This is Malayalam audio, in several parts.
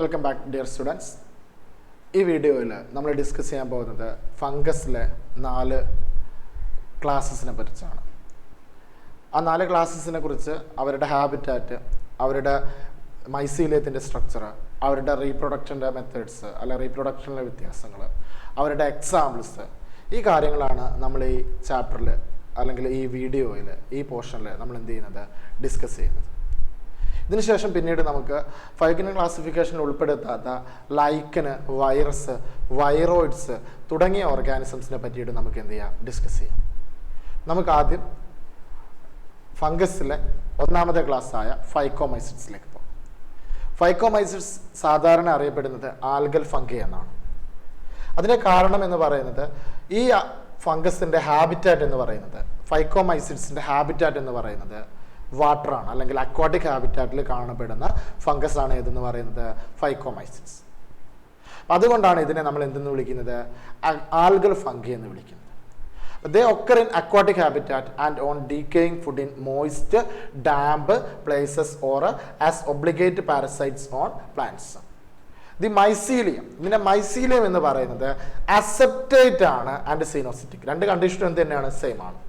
Welcome back dear students. ഈ വീഡിയോയിൽ നമ്മൾ ഡിസ്കസ് ചെയ്യാൻ പോകുന്നത് ഫംഗസിലെ 4 ക്ലാസ്സസിനെ കുറിച്ചാണ്. ആ 4 ക്ലാസ്സസിനെ കുറിച്ച് അവരുടെ ഹാബിറ്റാറ്റ്, അവരുടെ മൈസീലിയത്തിൻ്റെ സ്ട്രക്ചർ, അവരുടെ റീപ്രൊഡക്ഷൻ്റെ മെത്തേഡ്സ് അല്ല റീപ്രൊഡക്ഷനിലെ വ്യത്യാസങ്ങൾ, അവരുടെ എക്സാമ്പിൾസ്, ഈ കാര്യങ്ങളാണ് നമ്മൾ ഈ ചാപ്റ്ററിൽ അല്ലെങ്കിൽ ഈ വീഡിയോയിൽ ഈ പോർഷനിൽ നമ്മൾ എന്ത് ചെയ്യുന്നത് ഡിസ്കസ് ചെയ്യുന്നത്. ഇതിനുശേഷം പിന്നീട് നമുക്ക് ഫൈഗിന് ക്ലാസിഫിക്കേഷനിൽ ഉൾപ്പെടുത്താത്ത ലൈക്കന്, വൈറസ്, വൈറോയിഡ്സ് തുടങ്ങിയ ഓർഗാനിസംസിനെ പറ്റിയിട്ട് നമുക്ക് എന്ത് ചെയ്യാം ഡിസ്കസ് ചെയ്യാം. നമുക്ക് ആദ്യം ഫംഗസിലെ 1ാമത്തെ ക്ലാസ്സായ ഫൈക്കോമൈസിഡ്സിലേക്ക് പോകാം. ഫൈക്കോമൈസിഡ്സ് സാധാരണ അറിയപ്പെടുന്നത് ആൽഗൽ ഫംഗി എന്നാണ്. അതിന് കാരണം എന്ന് പറയുന്നത് ഈ ഫംഗസിൻ്റെ ഹാബിറ്റാറ്റ് എന്ന് പറയുന്നത്, ഫൈക്കോമൈസിഡ്സിൻ്റെ ഹാബിറ്റാറ്റ് എന്ന് പറയുന്നത് വാട്ടറാണ്, അല്ലെങ്കിൽ അക്വാട്ടിക് ഹാബിറ്റാറ്റിൽ കാണപ്പെടുന്ന ഫംഗസ് ആണ് ഏതെന്ന് പറയുന്നത് ഫൈക്കോമൈസിഡ്സ്. അതുകൊണ്ടാണ് ഇതിനെ നമ്മൾ എന്തെന്ന് വിളിക്കുന്നത് ആൽഗൽ ഫംഗി എന്ന് വിളിക്കുന്നത്. They occur in aquatic habitat and on decaying food in moist, damp places or as obligate parasites on plants. The mycelium, ഇതിന്റെ മൈസീലിയം എന്ന് പറയുന്നത് അസെപ്റ്റേറ്റ് ആണ് ആൻഡ് സീനോസിറ്റിക്. 2 കണ്ടീഷനും എന്ത് തന്നെയാണ്, സെയിം ആണ്.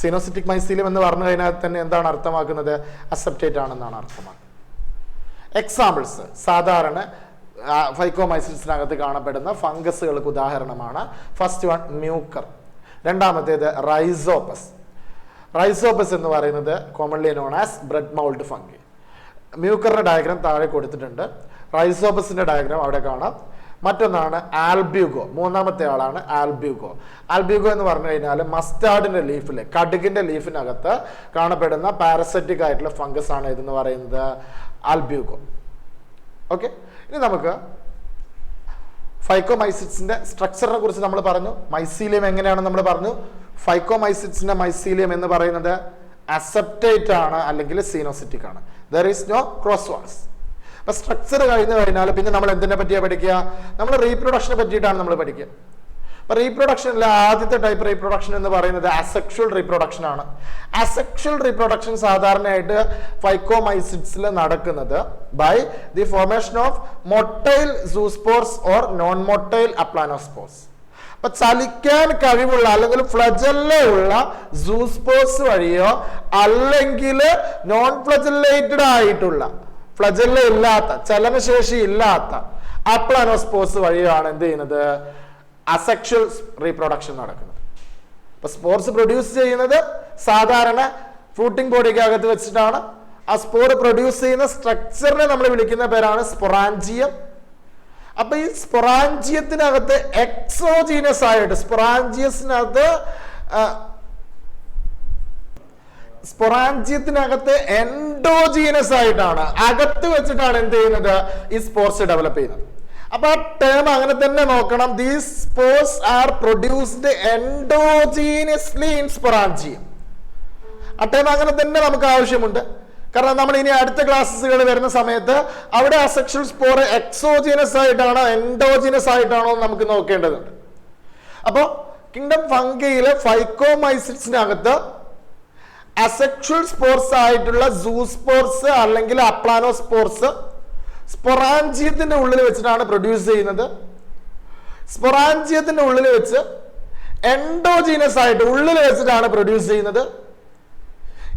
സീനോസിറ്റിക് മൈസീലിയം എന്ന് പറഞ്ഞു കഴിഞ്ഞാൽ തന്നെ എന്താണ് അർത്ഥമാക്കുന്നത്, അസെപ്റ്റേറ്റ് ആണെന്നാണ് അർത്ഥമാക്കുന്നത്. എക്സാമ്പിൾസ് സാധാരണ ഫൈക്കോമൈസിഡ്സിനകത്ത് കാണപ്പെടുന്ന ഫംഗസുകൾക്ക് ഉദാഹരണമാണ് ഫസ്റ്റ് വൺ മ്യൂക്കർ, രണ്ടാമത്തേത് റൈസോപ്പസ്. റൈസോപ്പസ് എന്ന് പറയുന്നത് commonly known as bread mould fungi. മ്യൂക്കറിന്റെ ഡയഗ്രാം താഴെ കൊടുത്തിട്ടുണ്ട്, റൈസോപ്പസിന്റെ ഡയഗ്രാം അവിടെ കാണാം. മറ്റൊന്നാണ് ആൽബ്യൂഗോ, 3ാമത്തെ ആളാണ് ആൽബ്യൂഗോ. ആൽബ്യൂഗോ എന്ന് പറഞ്ഞു കഴിഞ്ഞാൽ മസ്റ്റാർഡിന്റെ ലീഫിൽ, കടുകിന്റെ ലീഫിനകത്ത് കാണപ്പെടുന്ന പാരസൈറ്റിക് ആയിട്ടുള്ള ഫംഗസ് ആണ് ഇതെന്ന് പറയുന്നത് ആൽബ്യൂഗോ. ഓക്കെ, ഇനി നമുക്ക് ഫൈക്കോമൈസിഡ്സിന്റെ സ്ട്രക്ചറിനെ കുറിച്ച് നമ്മൾ പറഞ്ഞു. മൈസീലിയം എങ്ങനെയാണെന്ന് നമ്മൾ പറഞ്ഞു. ഫൈക്കോമൈസിഡ്സിന്റെ മൈസീലിയം എന്ന് പറയുന്നത് അസെപ്റ്റേറ്റ് ആണ് അല്ലെങ്കിൽ സീനോസിറ്റിക് ആണ്. There is no cross walls. അപ്പൊ സ്ട്രക്ചർ കഴിഞ്ഞു കഴിഞ്ഞാൽ പിന്നെ നമ്മൾ എന്തിനെ പറ്റിയാണ് പഠിക്കുക, നമ്മൾ റീപ്രൊഡക്ഷനെ പറ്റിയിട്ടാണ് നമ്മൾ പഠിക്കുക. അപ്പൊ റീപ്രൊഡക്ഷനിലെ ആദ്യത്തെ ടൈപ്പ് റീപ്രൊഡക്ഷൻ എന്ന് പറയുന്നത് അസെക്ഷൽ റീപ്രൊഡക്ഷൻ ആണ്. അസെക്ഷൽ റീപ്രൊഡക്ഷൻ സാധാരണയായിട്ട് ഫൈക്കോമൈസിഡ്സിൽ നടക്കുന്നത് by the formation of motile zoospores or non motile aplanospores. അപ്പൊ ചലിക്കാൻ കഴിവുള്ള അല്ലെങ്കിൽ ഫ്ലജല്ല ഉള്ള സൂസ്പോർസ് വഴിയോ അല്ലെങ്കിൽ നോൺ ഫ്ലജല്ലേറ്റഡ് ആയിട്ടുള്ള, ഫ്ലജല്ല ഇല്ലാത്ത, ചലനശേഷി ഇല്ലാത്ത അപ്ലാനോസ്പോർസ് വഴിയാണ് എന്ത് ചെയ്യുന്നത് അസെക്ഷൽ റീപ്രൊഡക്ഷൻ നടക്കുന്നത്. അപ്പൊ സ്പോർസ് പ്രൊഡ്യൂസ് ചെയ്യുന്നത് സാധാരണ ഫ്രൂട്ടിംഗ് ബോഡിക്കകത്ത് വെച്ചിട്ടാണ്. ആ സ്പോർ പ്രൊഡ്യൂസ് ചെയ്യുന്ന സ്ട്രക്ചറിനെ നമ്മൾ വിളിക്കുന്ന പേരാണ് സ്പൊറാഞ്ചിയം. അപ്പൊ ഈ സ്പൊറാഞ്ചിയത്തിനകത്ത് എക്സോജീനസ് ആയിട്ട്, സ്പൊറാഞ്ചിയത്തിനകത്ത് എൻഡോജീനസ് ആയിട്ടാണ്, അകത്ത് വെച്ചിട്ടാണ് എന്ത് ചെയ്യുന്നത് ഈ സ്പോർസ് ഡെവലപ്പ് ചെയ്യുന്നത്. അപ്പൊ ആ ടേം അങ്ങനെ തന്നെ നോക്കണം. These spores are produced എൻഡോജീനസ്ലി in sporangium. ആ ടേം അങ്ങനെ തന്നെ നമുക്ക് ആവശ്യമുണ്ട്. കാരണം നമ്മൾ ഇനി അടുത്ത ക്ലാസ്സുകൾ വരുന്ന സമയത്ത് അവിടെ അസെക്ഷൽ സ്പോർ എക്സോജീനസ് ആയിട്ടാണോ എൻഡോജീനസ് ആയിട്ടാണോ നമുക്ക് നോക്കേണ്ടതുണ്ട്. അപ്പോൾ കിങ്ഡം ഫംഗിയിലെ ഫൈക്കോമൈസിഡ്സിനകത്ത് അസെക്ഷൽ സ്പോർസ് ആയിട്ടുള്ള സൂസ്പോർസ് അല്ലെങ്കിൽ അപ്ലാനോസ്പോർസ് സ്പൊറാഞ്ചിയത്തിന്റെ ഉള്ളിൽ വെച്ചിട്ടാണ് പ്രൊഡ്യൂസ് ചെയ്യുന്നത്. സ്പൊറാഞ്ചിയത്തിന്റെ ഉള്ളിൽ വെച്ച് എൻഡോജീനസ് ആയിട്ട് ഉള്ളിൽ വെച്ചിട്ടാണ് പ്രൊഡ്യൂസ് ചെയ്യുന്നത്.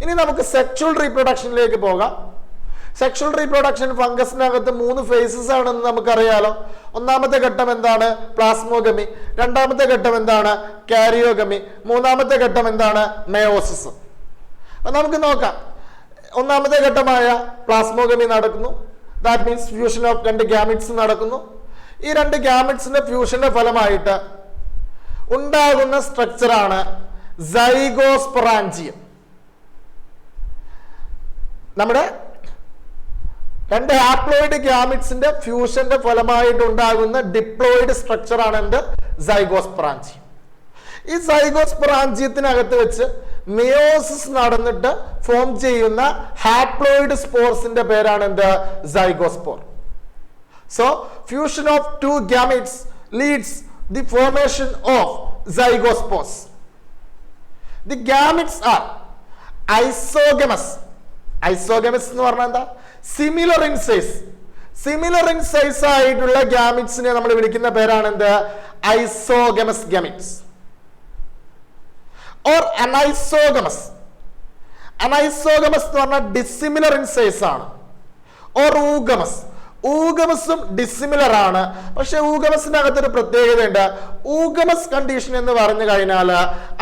ഇനി നമുക്ക് സെക്ഷൽ റീപ്രൊഡക്ഷനിലേക്ക് പോകാം. സെക്ഷൽ റീപ്രൊഡക്ഷൻ ഫംഗസിനകത്ത് 3 ഫേസസ് ആണെന്ന് നമുക്കറിയാലോ. 1ാമത്തെ ഘട്ടം എന്താണ്, പ്ലാസ്മോഗമി. 2ാമത്തെ ഘട്ടം എന്താണ്, കാരിയോഗമി. 3ാമത്തെ ഘട്ടം എന്താണ്, മെയോസിസ്. അപ്പൊ നമുക്ക് നോക്കാം. 1ാമത്തെ ഘട്ടമായ പ്ലാസ്മോഗമി നടക്കുന്നു. That means fusion of 2 gametes നടക്കുന്നു. ഈ 2 ഗ്യാമിറ്റ്സിന്റെ ഫ്യൂഷന്റെ ഫലമായിട്ട് ഉണ്ടാകുന്ന സ്ട്രക്ചറാണ് സൈഗോസ്പൊറാഞ്ചിയം. നമ്മുടെ 2 ഹാപ്ലോയിഡ് ഗ്യാമിറ്റ്സിന്റെ ഫ്യൂഷന്റെ ഫലമായിട്ട് ഉണ്ടാകുന്ന ഡിപ്ലോയിഡ് സ്ട്രക്ചറാണ് എന്ത്, സൈഗോസ്പൊറാഞ്ചിയം. ഈ സൈഗോസ്പൊറാഞ്ചിയത്തിനകത്ത് വെച്ച് മിയോസിസ് നടന്നിട്ട് ഫോം ചെയ്യുന്ന ഹാപ്ലോയിഡ് സ്പോർസിന്റെ പേരാണ് എന്ത്, zygospore. So fusion of 2 gametes leads the formation of zygospores. The gametes are isogamous. Isogamous എന്ന് പറഞ്ഞാൽ എന്താ, similar in size, similar in size ആയിട്ടുള്ള ഗ്യാമിറ്റ്സിനെ നമ്മൾ വിളിക്കുന്ന പേരാണ് എന്ത്? ഐസോഗമസ് ഗ്യാമിറ്റ്സ് ഓർ അനൈസോഗമസ്. അനൈസോഗമസ് എന്ന് പറഞ്ഞാൽ ഡിസിമിലർ ഇൻ സൈസ് ആണ്. ഓർ ഊഗമസ്. ഊഗമസും ഡിസിമിലർ ആണ്. പക്ഷെ ഊഗമസിന്റെ അകത്തൊരു പ്രത്യേകതയുണ്ട്. ഊഗമസ് കണ്ടീഷൻ എന്ന് പറഞ്ഞു കഴിഞ്ഞാൽ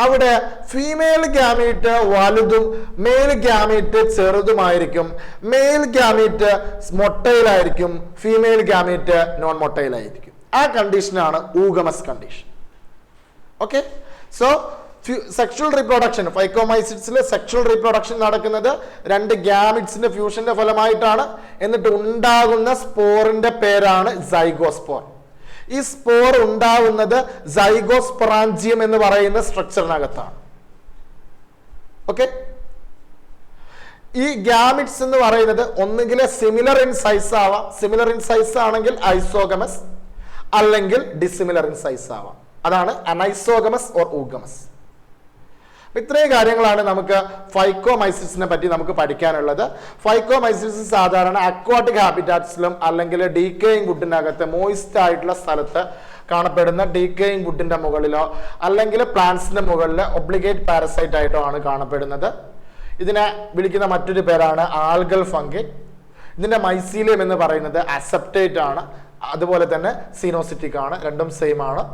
അവിടെ ഫീമെയിൽ ഗ്യാമീറ്റ് വലുതും മെയിൽ ഗ്യാമീറ്റ് ചെറുതുമായിരിക്കും. മെയിൽ ഗ്യാമീറ്റ് മൊട്ടൈൽ ആയിരിക്കും, ഫീമെയിൽ ഗ്യാമീറ്റ് നോൺ മൊട്ടൈൽ ആയിരിക്കും. ആ കണ്ടീഷനാണ് oogamous condition. Okay, so sexual reproduction, ഫൈക്കോമൈസിറ്റ്സിൽ സെക്ഷൽ റീപ്രൊഡക്ഷൻ നടക്കുന്നത് രണ്ട് ഗ്യാമിറ്റ്സിന്റെ ഫ്യൂഷന്റെ ഫലമായിട്ടാണ്. എന്നിട്ട് ഉണ്ടാകുന്ന സ്പോറിന്റെ പേരാണ് സൈഗോസ്പോർ. ഈ സ്പോർ ഉണ്ടാകുന്നത് സൈഗോസ്പൊറാഞ്ചിയം എന്ന് പറയുന്ന സ്ട്രക്ചറിനകത്താണ്. ഓക്കെ, ഈ ഗ്യാമിറ്റ്സ് എന്ന് പറയുന്നത് ഒന്നുകിൽ സിമിലർ ഇൻ സൈസ് ആവാം. സിമിലർ ഇൻ സൈസ് ആണെങ്കിൽ ഐസോഗമസ്, അല്ലെങ്കിൽ ഡിസിമിലർ ഇൻ സൈസ് ആവാം. അതാണ് അനൈസോഗമസ് ഓർ ഊഗമസ്. ഇത്രയും കാര്യങ്ങളാണ് നമുക്ക് ഫൈക്കോമൈസിറ്റ്സിനെ പറ്റി നമുക്ക് പഠിക്കാനുള്ളത്. ഫൈക്കോമൈസിറ്റ്സ് സാധാരണ അക്വാട്ടിക് ഹാബിറ്റാറ്റ്സിലും അല്ലെങ്കിൽ ഡീക്കേയിങ് വുഡിനകത്ത് മോയിസ്റ്റ് ആയിട്ടുള്ള സ്ഥലത്ത് കാണപ്പെടുന്ന ഡീക്കേയിങ് വുഡിന്റെ മുകളിലോ അല്ലെങ്കിൽ പ്ലാന്റ്സിന്റെ മുകളിൽ ഒബ്ലിഗേറ്റ് പാരസൈറ്റ് ആയിട്ടോ ആണ് കാണപ്പെടുന്നത്. ഇതിനെ വിളിക്കുന്ന മറ്റൊരു പേരാണ് ആൽഗൽ ഫംഗി. ഇതിന്റെ മൈസീലിയം എന്ന് പറയുന്നത് അസെപ്റ്റേറ്റ് ആണ്, അതുപോലെ തന്നെ സീനോസിറ്റിക് ആണ്, രണ്ടും സെയിം ആണ്.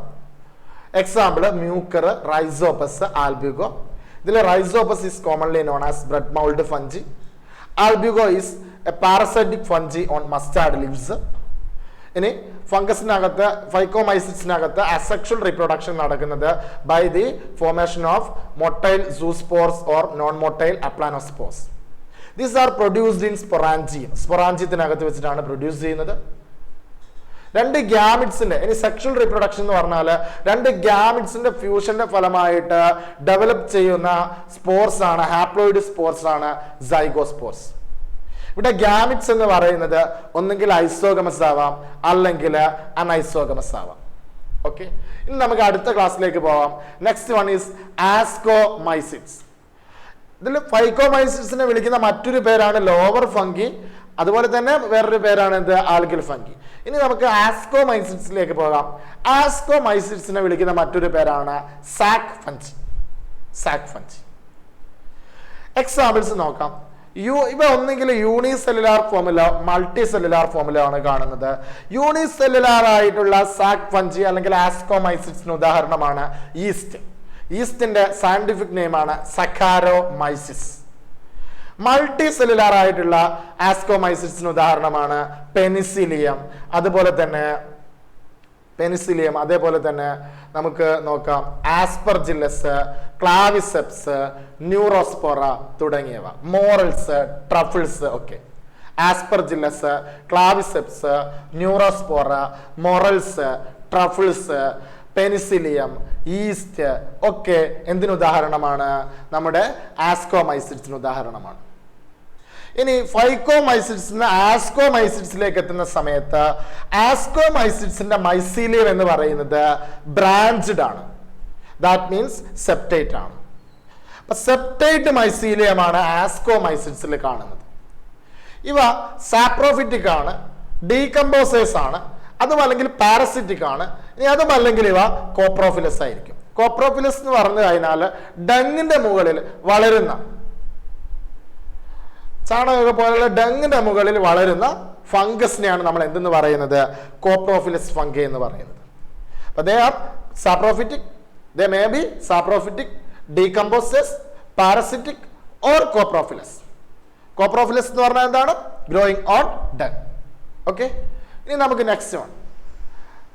Example Mucor, Rhizopus, Albugo. ഇതിൽ Rhizopus is commonly known as bread mould fungi. Albugo is a parasitic fungi on mustard leaves. ഇനി ഫംഗസിനകത്ത് ഫൈക്കോമൈസിറ്റ്സിനകത്ത് അസെക്ഷൽ റീപ്രൊഡക്ഷൻ നടക്കുന്നത് by the formation of motile zoospores or non motile aplanospores. These are produced in sporangium. സ്പൊറാഞ്ചിയത്തിനകത്ത് വെച്ചിട്ടാണ് പ്രൊഡ്യൂസ് ചെയ്യുന്നത്. രണ്ട് ഗ്യാമിറ്റ്സിന്റെ, ഇനി സെക്ഷൽ റീപ്രൊഡക്ഷൻ എന്ന് പറഞ്ഞാൽ രണ്ട് ഗ്യാമിറ്റ്സിന്റെ ഫ്യൂഷന്റെ ഫലമായിട്ട് ഡെവലപ്പ് ചെയ്യുന്ന സ്പോർസ് ആണ്, ഹാപ്ലോയിഡ് സ്പോർസ് ആണ് സൈഗോസ്പോർസ്. ഇവിടെ ഗ്യാമിറ്റ്സ് എന്ന് പറയുന്നത് ഒന്നെങ്കിൽ ഐസോഗമസ് ആവാം, അല്ലെങ്കിൽ അനൈസോഗമസ് ആവാം. ഓക്കെ, ഇനി നമുക്ക് അടുത്ത ക്ലാസ്സിലേക്ക് പോവാം. Next one is ascomycetes. ഇതിൽ ഫൈക്കോമൈസിറ്റ്സിനെ വിളിക്കുന്ന മറ്റൊരു പേരാണ് ലോവർ ഫംഗി. അതുപോലെ തന്നെ വേറൊരു പേരാണ് എന്ത്? Algal fungi. ഇനി നമുക്ക് ആസ്കോമൈസിറ്റ്സിലേക്ക് പോകാം. ആസ്കോമൈസിറ്റ്സിനെ വിളിക്കുന്ന മറ്റൊരു പേരാണ് സാക് ഫംജി. സാക് ഫംജി. എക്സാമ്പിൾസ് നോക്കാം. ഇവ ഒന്നെങ്കിൽ യൂണിസെല്ലുലാർ ഫോമിലോ മൾട്ടി സെല്ലുലാർ ഫോമിലോ ആണ് കാണുന്നത്. യൂണിസെല്ലുലാർ ആയിട്ടുള്ള സാക് ഫംജി അല്ലെങ്കിൽ ആസ്കോമൈസിറ്റ്സിന് ഉദാഹരണമാണ് ഈസ്റ്റ്. ഈസ്റ്റിന്റെ സയന്റിഫിക് നെയിമാണ് സക്കാരോമൈസിസ്. മൾട്ടി സെല്ലുലാർ ആയിട്ടുള്ള ആസ്കോമൈസിറ്റ്സിന് ഉദാഹരണമാണ് പെനിസിലിയം. അതേപോലെ തന്നെ നമുക്ക് നോക്കാം ആസ്പെർജില്ലസ്, ക്ലാവിസെപ്സ്, ന്യൂറോസ്പോറ തുടങ്ങിയവ. മോറൽസ്, ട്രഫിൾസ് ഒക്കെ. Aspergillus, Claviceps, Neurospora, morels, truffles, Penicillium, yeast ഒക്കെ എന്തിനുദാഹരണമാണ്? നമ്മുടെ ആസ്കോമൈസിറ്റ്സിന് ഉദാഹരണമാണ്. ഇനി ഫൈക്കോമൈസിറ്റ്സിന് ആസ്കോമൈസിറ്റ്സിലേക്ക് എത്തുന്ന സമയത്ത് ആസ്കോമൈസിറ്റ്സിന്റെ മൈസീലിയം എന്ന് പറയുന്നത് ബ്രാഞ്ച്ഡ് ആണ്. ദാറ്റ് മീൻസ് സെപ്റ്റേറ്റ് ആണ്. അപ്പൊ സെപ്റ്റേറ്റ് മൈസീലിയമാണ് ആസ്കോമൈസിറ്റ്സിൽ കാണുന്നത്. ഇവ സാപ്രോഫിറ്റിക് ആണ്, ഡീകമ്പോസേഴ്സ് ആണ്, അതും അല്ലെങ്കിൽ പാരസിറ്റിക് ആണ്. ഇനി അതും അല്ലെങ്കിൽ ഇവ കോപ്രോഫിലസ് ആയിരിക്കും. കോപ്രോഫിലസ് എന്ന് പറഞ്ഞു കഴിഞ്ഞാൽ ഡങ്ങിന്റെ മുകളിൽ വളരുന്ന, ചാണക പോലുള്ള ഡങ്ങിന്റെ മുകളിൽ വളരുന്ന ഫംഗസിനെയാണ് നമ്മൾ എന്തെന്ന് പറയുന്നത്? കോപ്രോഫിലസ് ഫംഗി എന്ന് പറയുന്നത്. അപ്പൊ they are saprophytic, they may be saprophytic, decomposers, parasitic or കോപ്രോഫിലസ്. കോപ്രോഫിലസ് എന്ന് പറഞ്ഞാൽ എന്താണ്? Growing on dung. ഓക്കെ, ഇനി നമുക്ക് നെക്സ്റ്റ് വൺ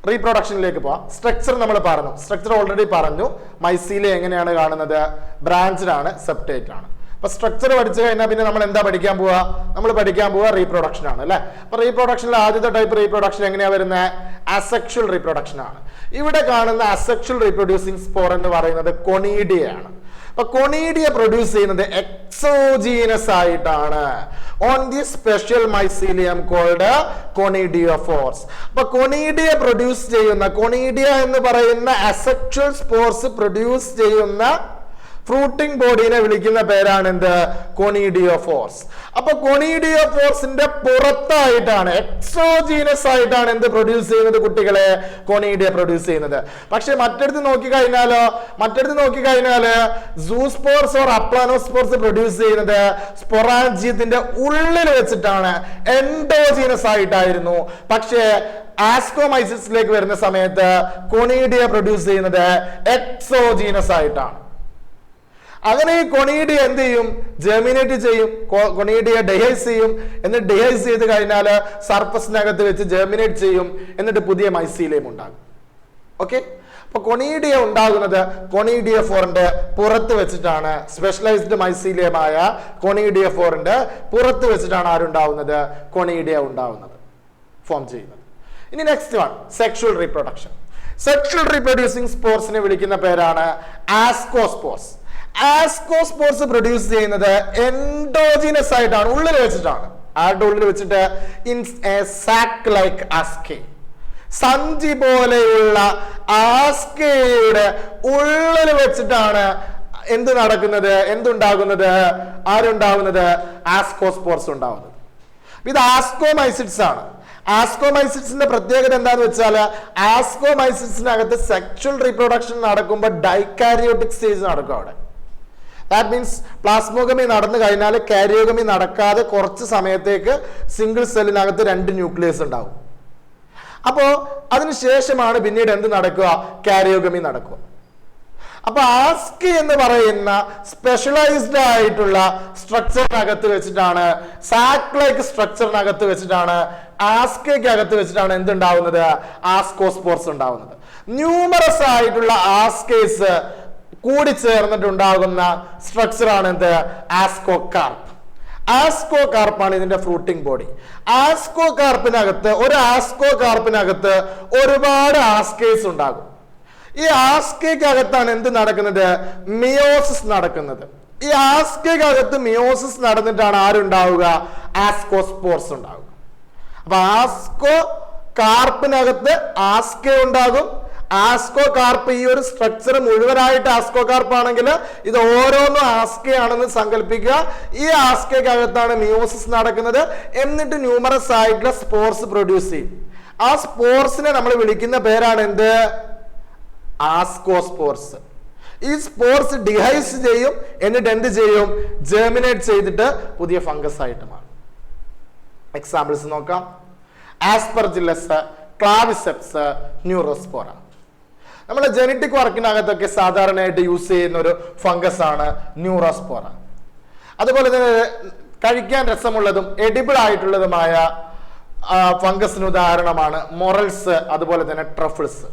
റീപ്രൊഡക്ഷനിലേക്ക് പോവാം. സ്ട്രക്ചർ നമ്മൾ പറഞ്ഞു, സ്ട്രക്ചർ ഓൾറെഡി പറഞ്ഞു. മൈസീലിയം എങ്ങനെയാണ് കാണുന്നത്? ബ്രാഞ്ച്ഡ് ആണ്, സെപ്റ്റേറ്റ് ആണ്. അപ്പൊ സ്ട്രക്ചർ പഠിച്ചു കഴിഞ്ഞാൽ പിന്നെ നമ്മൾ എന്താ പഠിക്കാൻ പോവാ? നമ്മൾ പഠിക്കാൻ പോവാ റീപ്രൊഡക്ഷൻ ആണ് അല്ലെ. അപ്പൊ റീപ്രൊഡക്ഷനിൽ ആദ്യത്തെ ടൈപ്പ് റീപ്രൊഡക്ഷൻ എങ്ങനെയാ വരുന്നത്? അസെക്ഷൽ റീപ്രൊഡക്ഷൻ ആണ്. ഇവിടെ കാണുന്ന അസെക്ഷൽ റീപ്രൊഡ്യൂസിങ് സ്പോർ എന്ന് പറയുന്നത് കൊണീഡിയ ആണ്. അപ്പൊ കൊണീഡിയ പ്രൊഡ്യൂസ് ചെയ്യുന്നത് എക്സോജീനസ് ആയിട്ടാണ് on the special mycelium called conidiophores. അപ്പൊ കൊണീഡിയ പ്രൊഡ്യൂസ് ചെയ്യുന്ന, കൊണീഡിയ എന്ന് പറയുന്ന അസെക്ഷൽ സ്പോർസ് പ്രൊഡ്യൂസ് ചെയ്യുന്ന ഫ്രൂട്ടിംഗ് ബോഡീനെ വിളിക്കുന്ന പേരാണ് എന്ത്? കൊണീഡിയോഫോർസ്. അപ്പൊ കൊണീഡിയോഫോർസിന്റെ പുറത്തായിട്ടാണ്, എക്സോജീനസ് ആയിട്ടാണ് എന്ത് പ്രൊഡ്യൂസ് ചെയ്യുന്നത് കുട്ടികളെ? കൊണീഡിയ പ്രൊഡ്യൂസ് ചെയ്യുന്നത്. പക്ഷെ മറ്റടുത്ത് നോക്കിക്കഴിഞ്ഞാല് സൂസ്പോർസ് ഓർ അപ്ലാനോസ്പോർസ് പ്രൊഡ്യൂസ് ചെയ്യുന്നത് സ്പൊറാഞ്ചിയത്തിന്റെ ഉള്ളിൽ വെച്ചിട്ടാണ്, എൻഡോജീനസ് ആയിട്ടായിരുന്നു. പക്ഷേ ആസ്കോമൈസിസിലേക്ക് വരുന്ന സമയത്ത് കൊണീഡിയ പ്രൊഡ്യൂസ് ചെയ്യുന്നത് എക്സോജീനസ് ആയിട്ടാണ്. അങ്ങനെ ഈ കൊണീഡിയ എന്ത് ചെയ്യും? ജെർമിനേറ്റ് ചെയ്യും. കൊണീഡിയ ഡെഹൈസ് ചെയ്യും. എന്നിട്ട് ഡെഹൈസ് ചെയ്ത് കഴിഞ്ഞാൽ സർഫസിനകത്ത് വെച്ച് ജെർമിനേറ്റ് ചെയ്യും. എന്നിട്ട് പുതിയ മൈസീലിയം ഉണ്ടാകും. ഓക്കെ, അപ്പൊ കൊണീഡിയ ഉണ്ടാകുന്നത് കൊണീഡിയോഫോറിന്റെ പുറത്ത് വെച്ചിട്ടാണ്. സ്പെഷ്യലൈസ്ഡ് മൈസീലിയമായ കൊണീഡിയോഫോറിന്റെ പുറത്ത് വെച്ചിട്ടാണ് ആരുണ്ടാവുന്നത്? കൊണീഡിയ ഉണ്ടാവുന്നത്, ഫോം ചെയ്യുന്നത്. ഇനി next one, sexual reproduction. Sexual reproducing സ്പോർസിനെ വിളിക്കുന്ന പേരാണ് ആസ്കോസ്പോർസ്. ആസ്കോസ്പോർസ് പ്രൊഡ്യൂസ് ചെയ്യുന്നത് എൻഡോജിനസ് ആയിട്ടാണ്, ഉള്ളിൽ വെച്ചിട്ടാണ്. ആരുടെ ഉള്ളിൽ വെച്ചിട്ട്? ഇൻ എ സാക്ക് ലൈക്ക് ആസ്കെ, സഞ്ചി പോലെയുള്ള ആസ്കയുടെ ഉള്ളിൽ വെച്ചിട്ടാണ് എന്തുണ്ടാകുന്നത്? ആരുണ്ടാവുന്നത്? ആസ്കോസ്പോർസ് ഉണ്ടാവുന്നത്. ഇത് ആസ്കോമൈസിഡ്സ് ആണ്. ആസ്കോമൈസിഡ്സിന്റെ പ്രത്യേകത എന്താന്ന് വെച്ചാൽ, ആസ്കോമൈസിഡ്സിനകത്ത് സെക്ഷുവൽ റീപ്രൊഡക്ഷൻ നടക്കുമ്പോൾ ഡൈകാരിയോട്ടിക് സ്റ്റേജ് നടക്കും അവിടെ. ദാറ്റ് മീൻസ് പ്ലാസ്മോഗമി നടന്നു കഴിഞ്ഞാൽ കാരിയോഗമി നടക്കാതെ കുറച്ച് സമയത്തേക്ക് സിംഗിൾ സെല്ലിനകത്ത് 2 ന്യൂക്ലിയസ് ഉണ്ടാവും. അപ്പോ അതിനുശേഷമാണ് പിന്നീട് എന്ത് നടക്കുക? കാരിയോഗമി നടക്കുക. അപ്പൊ ആസ്കി എന്ന് പറയുന്ന സ്പെഷ്യലൈസ്ഡ് ആയിട്ടുള്ള സ്ട്രക്ചറിനകത്ത് വെച്ചിട്ടാണ്, സാക്ക് ലൈക്ക് സ്ട്രക്ചറിനകത്ത് വെച്ചിട്ടാണ്, ആസ്കയ്ക്കകത്ത് വെച്ചിട്ടാണ് എന്തുണ്ടാവുന്നത്? ആസ്കോസ്പോർസ് ഉണ്ടാവുന്നത്. ന്യൂമറസ് ആയിട്ടുള്ള ആസ്കേസ് കൂടിച്ചേർന്നിട്ടുണ്ടാകുന്ന സ്ട്രക്ചറാണ് എന്ത്? ആസ്കോകാർപ്പ്. ആസ്കോകാർപ്പാണ് ഇതിന്റെ ഫ്രൂട്ടിംഗ് ബോഡി. ആസ്കോകാർപ്പിനകത്ത് ഒരുപാട് ആസ്കേസ് ഉണ്ടാകും. ഈ ആസ്കയ്ക്കകത്താണ് എന്ത് നടക്കുന്നത്? മിയോസിസ് നടക്കുന്നത്. ഈ ആസ്കയ്ക്കകത്ത് മിയോസിസ് നടന്നിട്ടാണ് ആരുണ്ടാവുക? ആസ്കോസ്പോർസ് ഉണ്ടാവുക. അപ്പൊ ആസ്കോ കാർപ്പിനകത്ത് ആസ്കെ ഉണ്ടാകും. ആസ്കോകാർപ്പ്, ഈ ഒരു സ്ട്രക്ചർ മുഴുവനായിട്ട് ആസ്കോകാർപ്പാണെങ്കിൽ ഇത് ഓരോന്നും ആസ്കയാണെന്ന് സങ്കല്പിക്കുക. ഈ ആസ്കയ്ക്കകത്താണ് മിയോസിസ് നടക്കുന്നത്. എന്നിട്ട് ന്യൂമറസ് ആയിട്ടുള്ള സ്പോർസ് പ്രൊഡ്യൂസ് ചെയ്യും. ആ സ്പോർസിനെ നമ്മൾ വിളിക്കുന്ന പേരാണ് എന്ത്? ആസ്കോസ്പോർസ്. ഈ സ്പോർസ് ഡിഹൈസ് ചെയ്യും. എന്നിട്ട് എന്ത് ചെയ്യും? ജെർമിനേറ്റ് ചെയ്തിട്ട് പുതിയ ഫംഗസ് ആയിട്ട് മാറും. എക്സാമ്പിൾസ് നോക്കാം. Aspergillus, Claviceps, Neurospora. നമ്മുടെ ജനറ്റിക് വർക്കിനകത്തൊക്കെ സാധാരണയായിട്ട് യൂസ് ചെയ്യുന്ന ഒരു ഫംഗസ് ആണ് ന്യൂറോസ്പോറ. അതുപോലെ തന്നെ കഴിക്കാൻ രസമുള്ളതും എഡിബിൾ ആയിട്ടുള്ളതുമായ ഫംഗസിന് ഉദാഹരണമാണ് മൊറൽസ്, അതുപോലെ തന്നെ ട്രഫിൾസ്.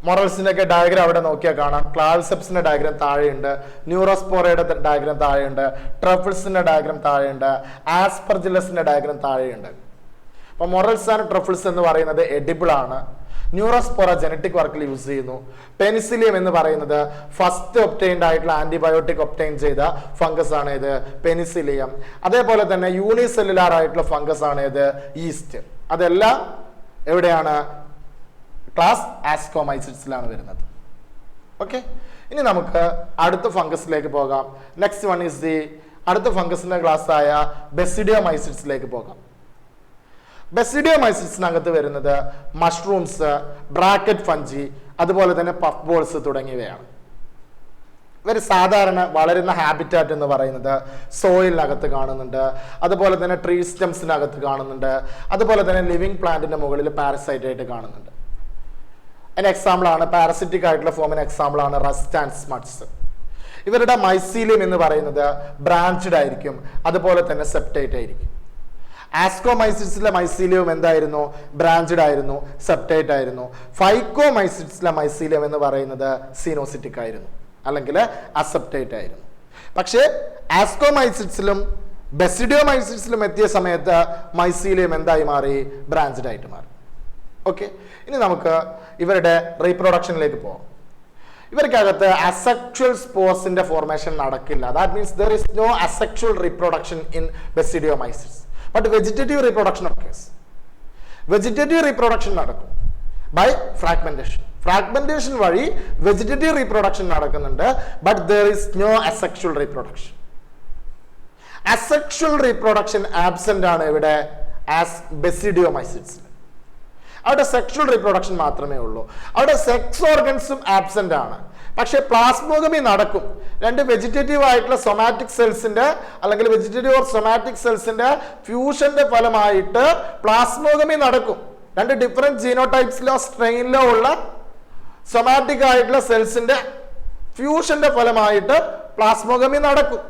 മൊറൽസിന്റെ ഒക്കെ ഡയഗ്രാം അവിടെ നോക്കിയാൽ കാണാം. ക്ലാവിസെപ്സിന്റെ ഡയഗ്രാം താഴെയുണ്ട്, ന്യൂറോസ്പോറയുടെ ഡയഗ്രാം താഴെയുണ്ട്, ട്രഫിൾസിന്റെ ഡയഗ്രാം താഴെയുണ്ട്, ആസ്പെർജില്ലസിന്റെ ഡയഗ്രാം താഴെയുണ്ട്. അപ്പൊ മൊറൽസ് ആൻഡ് ട്രഫിൾസ് എന്ന് പറയുന്നത് എഡിബിൾ ആണ്. ന്യൂറോസ്പോറ ജനറ്റിക് വർക്കിൽ യൂസ് ചെയ്യുന്നു. പെനിസിലിയം എന്ന് പറയുന്നത് ഫസ്റ്റ് ഒബ്റ്റൈൻഡ് ആയിട്ടുള്ള ആന്റിബയോട്ടിക് ഒബ്റ്റൈൻ ചെയ്ത ഫംഗസ് ആണ് ഇത്, പെനിസിലിയം. അതേപോലെ തന്നെ യൂണിസെല്ലുലാർ ആയിട്ടുള്ള ഫംഗസ് ആണ് ഇത്, ഈസ്റ്റ്. അതെല്ലാം എവിടെയാണ്? ക്ലാസ് ആസ്കോമൈസിഡ്സിലാണ് വരുന്നത്. ഓക്കെ, ഇനി നമുക്ക് അടുത്ത ഫംഗസിലേക്ക് പോകാം. നെക്സ്റ്റ് വൺ ഈസ് അടുത്ത ഫംഗസിന്റെ ക്ലാസ് ആയ ബെസിഡിയോമൈസിഡ്സിലേക്ക് പോകാം. ബെസിഡിയോമൈസിഡ്സിനകത്ത് വരുന്നത് മഷ്റൂംസ്, ബ്രാക്കറ്റ് ഫഞ്ചി, അതുപോലെ തന്നെ പഫ് ബോൾസ് തുടങ്ങിയവയാണ്. ഇവർ സാധാരണ വളരുന്ന ഹാബിറ്റാറ്റ് എന്ന് പറയുന്നത് സോയിലിനകത്ത് കാണുന്നുണ്ട്, അതുപോലെ തന്നെ ട്രീ സ്റ്റെംസിനകത്ത് കാണുന്നുണ്ട്, അതുപോലെ തന്നെ ലിവിങ് പ്ലാന്റിന്റെ മുകളിൽ പാരസൈറ്റ് ആയിട്ട് കാണുന്നുണ്ട്. അതിന് എക്സാമ്പിൾ ആണ് പാരസിറ്റിക് ആയിട്ടുള്ള ഫോമിന് എക്സാമ്പിൾ ആണ് റസ്റ്റ് ആൻഡ് സ്മട്സ്. ഇവരുടെ മൈസീലിയം എന്ന് പറയുന്നത് ബ്രാഞ്ച്ഡ് ആയിരിക്കും, അതുപോലെ തന്നെ സെപ്റ്റേറ്റ് ആയിരിക്കും. ആസ്കോമൈസിഡ്സിലെ മൈസീലിയം എന്തായിരുന്നു? ബ്രാഞ്ച്ഡ് ആയിരുന്നു, സെപ്റ്റേറ്റ് ആയിരുന്നു. ഫൈക്കോമൈസിഡ്സിലെ മൈസീലിയം എന്ന് പറയുന്നത് സീനോസിറ്റിക് ആയിരുന്നു, അല്ലെങ്കിൽ അസെപ്റ്റേറ്റ് ആയിരുന്നു. പക്ഷേ ആസ്കോമൈസിഡ്സിലും ബെസിഡിയോമൈസിഡ്സിലും എത്തിയ സമയത്ത് മൈസീലിയം എന്തായി മാറി? ബ്രാഞ്ച്ഡ് ആയിട്ട് മാറി. ഓക്കെ, ഇനി നമുക്ക് ഇവരുടെ റീപ്രൊഡക്ഷനിലേക്ക് പോകാം. ഇവർക്കകത്ത് അസെക്ഷുവൽ സ്പോർസിന്റെ ഫോർമേഷൻ നടക്കില്ല. That means there is no asexual reproduction in basidiomycetes. But vegetative reproduction occurs. Vegetative reproduction നടക്കും ബൈ ഫ്രാഗ്മെന്റേഷൻ. ഫ്രാഗ്മെന്റേഷൻ വഴി വെജിറ്റേറ്റീവ് റീപ്രൊഡക്ഷൻ നടക്കുന്നുണ്ട്. But there is no asexual reproduction. Asexual reproduction absent ആണ് ഇവിടെ ആസ് ബെസിഡിയോമൈസിഡ്സ്. അവിടെ സെക്ഷുവൽ റീപ്രൊഡക്ഷൻ മാത്രമേ ഉള്ളൂ. അവിടെ സെക്സ് ഓർഗൻസും ആബ്സെന്റ് ആണ്. പക്ഷെ പ്ലാസ്മോഗമി നടക്കും. രണ്ട് വെജിറ്റേറ്റീവ് ആയിട്ടുള്ള സൊമാറ്റിക് സെൽസിന്റെ അല്ലെങ്കിൽ വെജിറ്റേറ്റീവ് ഓർ സൊമാറ്റിക് സെൽസിന്റെ ഫ്യൂഷന്റെ ഫലമായിട്ട് പ്ലാസ്മോഗമി നടക്കും. രണ്ട് ഡിഫറെന്റ് ജീനോടൈപ്സിലോ സ്ട്രെയിനിലോ ഉള്ള സൊമാറ്റിക് ആയിട്ടുള്ള സെൽസിന്റെ ഫ്യൂഷന്റെ ഫലമായിട്ട് പ്ലാസ്മോഗമി നടക്കും.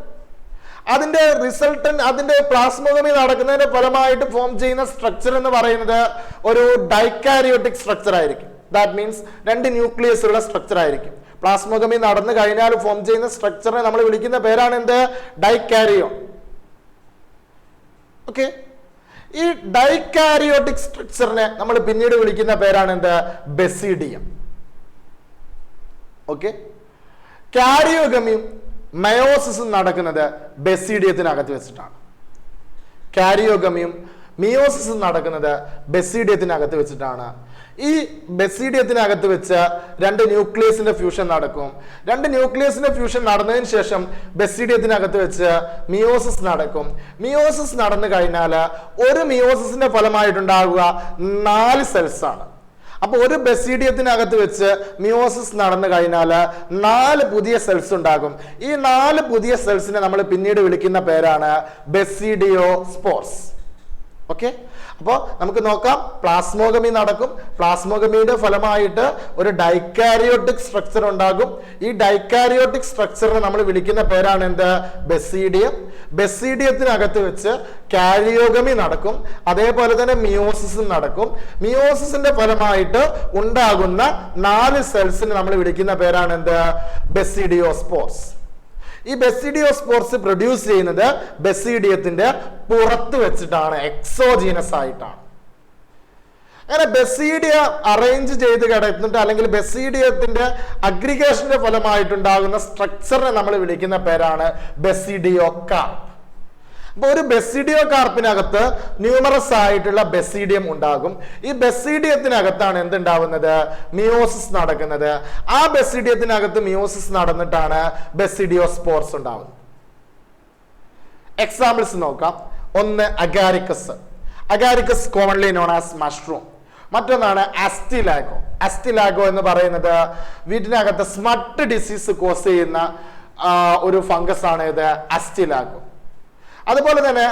അതിന്റെ റിസൾട്ടന്റ്, അതിന്റെ പ്ലാസ്മോഗമി നടക്കുന്നതിന്റെ ഫലമായിട്ട് ഫോം ചെയ്യുന്ന സ്ട്രക്ചർ എന്ന് പറയുന്നത് ഒരു ഡൈക്കാരിയോട്ടിക് സ്ട്രക്ചർ ആയിരിക്കും. ദാറ്റ് മീൻസ് രണ്ട് ന്യൂക്ലിയസ് ഉള്ള സ്ട്രക്ചർ ആയിരിക്കും. പ്ലാസ്മോഗമി നടന്നു കഴിഞ്ഞാൽ ഫോം ചെയ്യുന്ന സ്ട്രക്ചറിനെ നമ്മൾ വിളിക്കുന്ന പേരാണ് എന്ത്? ഡൈക്കാരിയോ. ഓക്കെ, ഈ ഡൈക്കാരിയോട്ടിക് സ്ട്രക്ചറിനെ നമ്മൾ പിന്നീട് വിളിക്കുന്ന പേരാണ് എന്ത്? ബെസിഡിയം. ഓക്കെ, കാരിയോഗമിയും മയോസിസും നടക്കുന്നത് ബെസിഡിയത്തിനകത്ത് വെച്ചിട്ടാണ്. കാരിയോഗമിയും മിയോസിസും നടക്കുന്നത് ബെസിഡിയത്തിനകത്ത് വെച്ചിട്ടാണ്. ഈ ബെസിഡിയത്തിനകത്ത് വെച്ച് രണ്ട് ന്യൂക്ലിയസിന്റെ ഫ്യൂഷൻ നടക്കും. രണ്ട് ന്യൂക്ലിയസിന്റെ ഫ്യൂഷൻ നടന്നതിന് ശേഷം ബെസിഡിയത്തിനകത്ത് വെച്ച് മിയോസിസ് നടക്കും. മിയോസിസ് നടന്നു കഴിഞ്ഞാൽ ഒരു മിയോസിസിന്റെ ഫലമായിട്ടുണ്ടാകുക 4 സെൽസ് ആണ്. അപ്പൊ ഒരു ബെസിഡിയത്തിനകത്ത് വെച്ച് മിയോസിസ് നടന്നു കഴിഞ്ഞാൽ 4 പുതിയ സെൽസ് ഉണ്ടാകും. ഈ 4 പുതിയ സെൽസിനെ നമ്മൾ പിന്നീട് വിളിക്കുന്ന പേരാണ് ബെസിഡിയോസ്പോർസ്. ഓക്കെ, അപ്പോൾ നമുക്ക് നോക്കാം. പ്ലാസ്മോഗമി നടക്കും. പ്ലാസ്മോഗമിയുടെ ഫലമായിട്ട് ഒരു ഡൈക്കാരിയോട്ടിക് സ്ട്രക്ചർ ഉണ്ടാകും. ഈ ഡൈക്കാരിയോട്ടിക് സ്ട്രക്ചറിനെ നമ്മൾ വിളിക്കുന്ന പേരാണ് എന്ത്? ബെസിഡിയം. ബെസിഡിയത്തിനകത്ത് വെച്ച് കാരിയോഗമി നടക്കും. അതേപോലെ തന്നെ മിയോസിസും നടക്കും. മിയോസിസിന്റെ ഫലമായിട്ട് ഉണ്ടാകുന്ന 4 സെൽസിനെ നമ്മൾ വിളിക്കുന്ന പേരാണ് എന്ത്? ബെസിഡിയോസ്പോർസ്. ഈ ബെസിഡിയോസ്പോർസ് പ്രൊഡ്യൂസ് ചെയ്യുന്നത് ബെസിഡിയത്തിന്റെ പുറത്ത് വെച്ചിട്ടാണ്, എക്സോജീനസ് ആയിട്ടാണ്. അങ്ങനെ ബെസിഡിയ അറേഞ്ച് ചെയ്ത് കിടന്നിട്ട് അല്ലെങ്കിൽ ബെസിഡിയത്തിന്റെ അഗ്രിഗേഷന്റെ ഫലമായിട്ടുണ്ടാകുന്ന സ്ട്രക്ചറിനെ നമ്മൾ വിളിക്കുന്ന പേരാണ് ബെസിഡിയോകാർപ്പ്. അപ്പൊ ഒരു ബെസിഡിയോകാർപ്പിനകത്ത് ന്യൂമറസ് ആയിട്ടുള്ള ബെസിഡിയം ഉണ്ടാകും. ഈ ബെസിഡിയത്തിനകത്താണ് എന്തുണ്ടാവുന്നത്? മിയോസിസ് നടക്കുന്നത്. ആ ബെസിഡിയത്തിനകത്ത് മിയോസിസ് നടന്നിട്ടാണ് ബെസിഡിയോസ്പോർസ് ഉണ്ടാവുന്നത്. എക്സാമ്പിൾസ് നോക്കാം. ഒന്ന് Agaricus. Agaricus commonly known as mushroom. മറ്റൊന്നാണ് അസ്റ്റിലാഗോ. അസ്റ്റിലാഗോ എന്ന് പറയുന്നത് വീട്ടിനകത്ത് സ്മട്ട് ഡിസീസ് കോസ് ചെയ്യുന്ന ഒരു ഫംഗസ് ആണ് ഇത് അസ്റ്റിലാഗോ. അതുപോലെ തന്നെ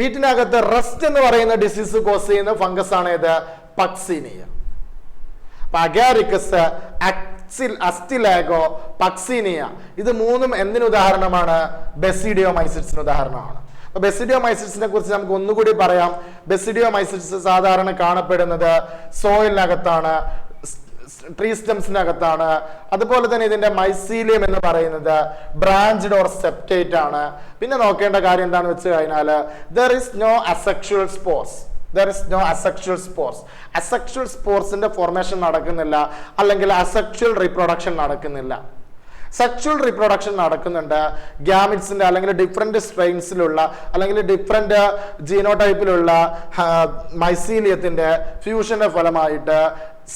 വീട്ടിനകത്ത് റസ്റ്റ് എന്ന് പറയുന്ന ഡിസീസ് കോസ് ചെയ്യുന്ന ഫംഗസ് ആണ് ഇത് പക്സീനിയ. അഗാരിക്കസ്, അസ്റ്റിലാഗോ, പക്സീനിയ, ഇത് മൂന്നും എന്തിന് ഉദാഹരണമാണ്? ബെസിഡിയോമൈസിഡ്സിന് ഉദാഹരണമാണ്. അപ്പൊ ബെസിഡിയോമൈസിഡ്സിനെ കുറിച്ച് നമുക്ക് ഒന്നുകൂടി പറയാം. ബെസിഡിയോമൈസിഡ്സ് സാധാരണ കാണപ്പെടുന്നത് സോയിലിനകത്താണ്, ട്രീ സ്റ്റെംസിനകത്താണ്. അതുപോലെ തന്നെ ഇതിന്റെ മൈസീലിയം എന്ന് പറയുന്നത് ബ്രാഞ്ച്ഡ് ഓർ സെപ്റ്റേറ്റ് ആണ്. പിന്നെ നോക്കേണ്ട കാര്യം എന്താണെന്ന് വെച്ച് കഴിഞ്ഞാൽ there is no asexual spores. There is no asexual spores. Asexual sporesന്റെ ഫോർമേഷൻ നടക്കുന്നില്ല, അല്ലെങ്കിൽ അസെക്ഷുവൽ റീപ്രൊഡക്ഷൻ നടക്കുന്നില്ല. സെക്ഷുവൽ റീപ്രൊഡക്ഷൻ നടക്കുന്നുണ്ട്. ഗ്യാമിറ്റ്സിന്റെ അല്ലെങ്കിൽ ഡിഫറെന്റ് സ്ട്രെയിൻസിലുള്ള അല്ലെങ്കിൽ ഡിഫറെന്റ് ജീനോടൈപ്പിലുള്ള മൈസീലിയത്തിന്റെ ഫ്യൂഷന്റെ ഫലമായിട്ട്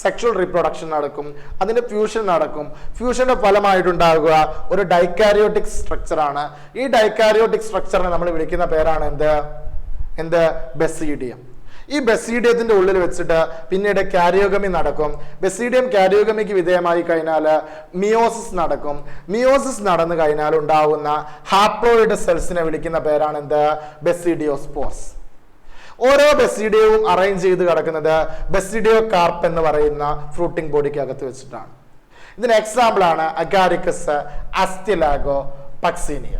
സെക്ഷുവൽ റീപ്രൊഡക്ഷൻ നടക്കും. അതിന്റെ ഫ്യൂഷൻ നടക്കും. ഫ്യൂഷന്റെ ഫലമായിട്ടുണ്ടാകുക ഒരു ഡൈക്കാരിയോട്ടിക് സ്ട്രക്ചർ ആണ്. ഈ ഡൈക്കാരിയോട്ടിക് സ്ട്രക്ചറിനെ നമ്മൾ വിളിക്കുന്ന പേരാണ് എന്ത്? ബെസിഡിയം. ഈ ബെസിഡിയത്തിന്റെ ഉള്ളിൽ വെച്ചിട്ട് പിന്നീട് കാരിയോഗമി നടക്കും. ബെസിഡിയം കാരിയോഗമിക്ക് വിധേയമായി കഴിഞ്ഞാൽ മിയോസിസ് നടക്കും. മിയോസിസ് നടന്നു കഴിഞ്ഞാൽ ഉണ്ടാവുന്ന ഹാപ്ലോയിഡ് സെൽസിനെ വിളിക്കുന്ന പേരാണ് എന്ത്? ബെസിഡിയോസ്പോർസ്. ഓരോ ബെസിഡിയവും അറേഞ്ച് ചെയ്ത് കിടക്കുന്നത് ബെസിഡിയോകാർപ്പ് എന്ന് പറയുന്ന ഫ്രൂട്ടിംഗ് ബോഡിക്ക് അകത്ത് വെച്ചിട്ടാണ്. ഇതിന് എക്സാമ്പിൾ ആണ് അഗാരിക്കസ്, അസ്റ്റിലാഗോ, പക്സീനിയ.